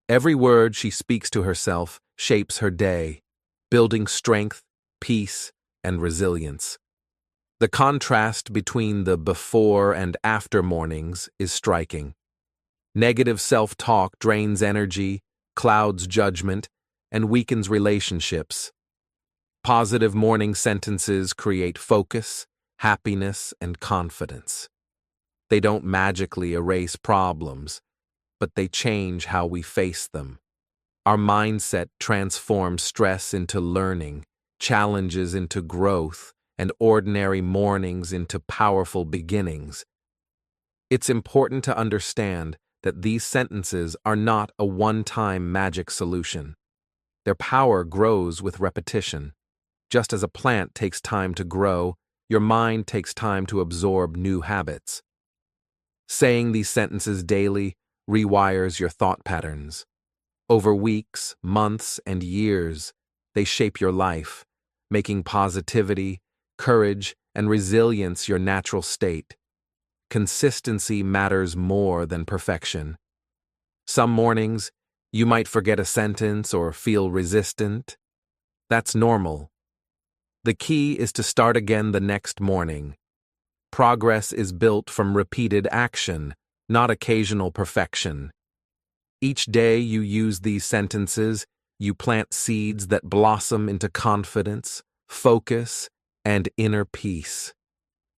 Every word she speaks to herself shapes her day, building strength, peace, and resilience. The contrast between the before and after mornings is striking. Negative self-talk drains energy, clouds judgment, and weakens relationships. Positive morning sentences create focus, happiness, and confidence. They don't magically erase problems, but they change how we face them. Our mindset transforms stress into learning, challenges into growth, and ordinary mornings into powerful beginnings. It's important to understand that these sentences are not a one-time magic solution. Their power grows with repetition. Just as a plant takes time to grow, your mind takes time to absorb new habits. Saying these sentences daily rewires your thought patterns. Over weeks, months, and years, they shape your life, making positivity, courage, and resilience your natural state. Consistency matters more than perfection. Some mornings, you might forget a sentence or feel resistant. That's normal. The key is to start again the next morning. Progress is built from repeated action, not occasional perfection. Each day you use these sentences, you plant seeds that blossom into confidence, focus, and inner peace.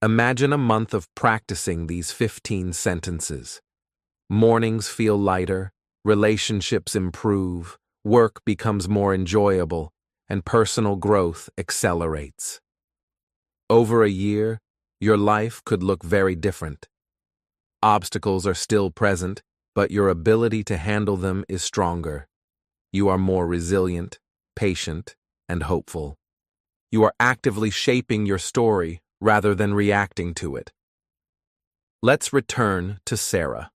Imagine a month of practicing these 15 sentences. Mornings feel lighter, relationships improve, work becomes more enjoyable, and personal growth accelerates. Over a year, your life could look very different. Obstacles are still present, but your ability to handle them is stronger. You are more resilient, patient, and hopeful. You are actively shaping your story rather than reacting to it. Let's return to Sarah.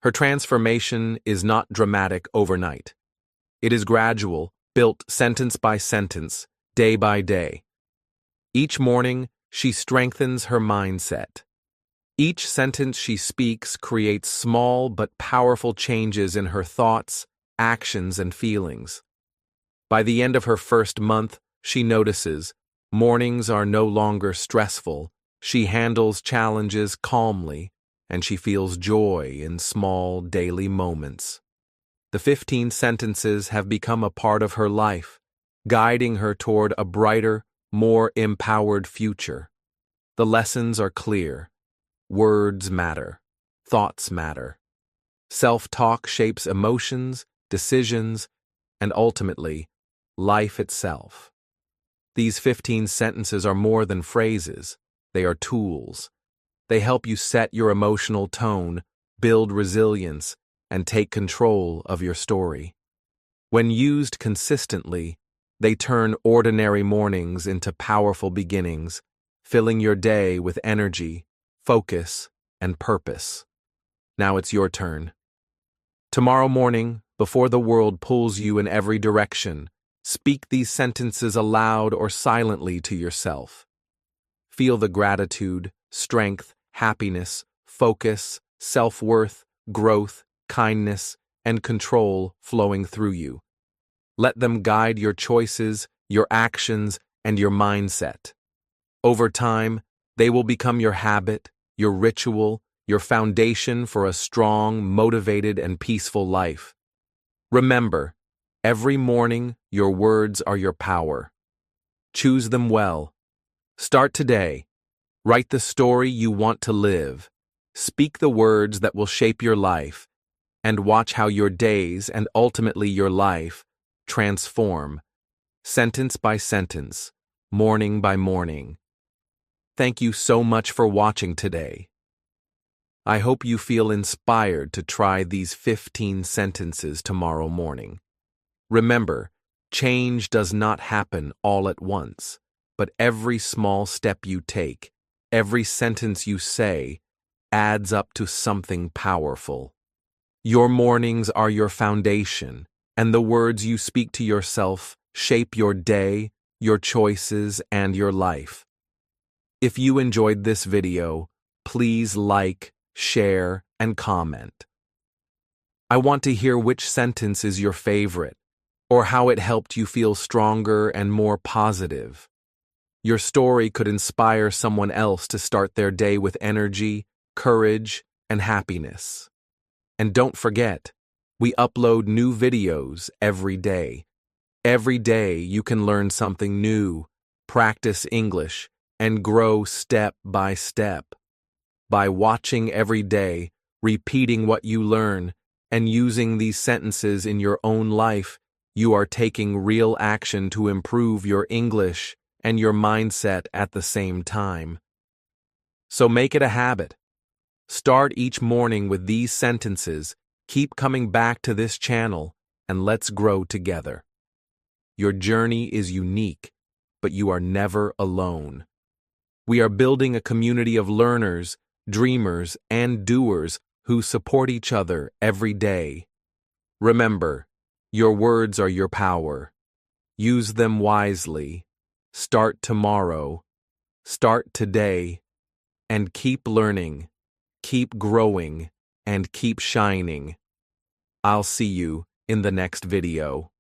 Her transformation is not dramatic overnight. It is gradual, built sentence by sentence, day by day. Each morning, she strengthens her mindset. Each sentence she speaks creates small but powerful changes in her thoughts, actions, and feelings. By the end of her first month, she notices mornings are no longer stressful, she handles challenges calmly, and she feels joy in small daily moments. The 15 sentences have become a part of her life, guiding her toward a brighter, more empowered future. The lessons are clear. Words matter. Thoughts matter. Self-talk shapes emotions, decisions, and ultimately, life itself. These 15 sentences are more than phrases. They are tools. They help you set your emotional tone, build resilience, and take control of your story. When used consistently, they turn ordinary mornings into powerful beginnings, filling your day with energy, focus, and purpose. Now it's your turn. Tomorrow morning, before the world pulls you in every direction, speak these sentences aloud or silently to yourself. Feel the gratitude, strength, happiness, focus, self-worth, growth, kindness, and control flowing through you. Let them guide your choices, your actions, and your mindset. Over time, they will become your habit, your ritual, your foundation for a strong, motivated, and peaceful life. Remember, every morning, your words are your power. Choose them well. Start today. Write the story you want to live. Speak the words that will shape your life, and watch how your days and ultimately your life transform, sentence by sentence, morning by morning. Thank you so much for watching today. I hope you feel inspired to try these 15 sentences tomorrow morning. Remember, change does not happen all at once, but every small step you take, every sentence you say, adds up to something powerful. Your mornings are your foundation, and the words you speak to yourself shape your day, your choices, and your life. If you enjoyed this video, please like, share, and comment. I want to hear which sentence is your favorite, or how it helped you feel stronger and more positive. Your story could inspire someone else to start their day with energy, courage, and happiness. And don't forget, we upload new videos every day. Every day you can learn something new, practice English, and grow step by step. By watching every day, repeating what you learn, and using these sentences in your own life, you are taking real action to improve your English and your mindset at the same time. So make it a habit. Start each morning with these sentences, keep coming back to this channel, and let's grow together. Your journey is unique, but you are never alone. We are building a community of learners, dreamers, and doers who support each other every day. Remember, your words are your power. Use them wisely. Start tomorrow. Start today. And keep learning, keep growing, and keep shining. I'll see you in the next video.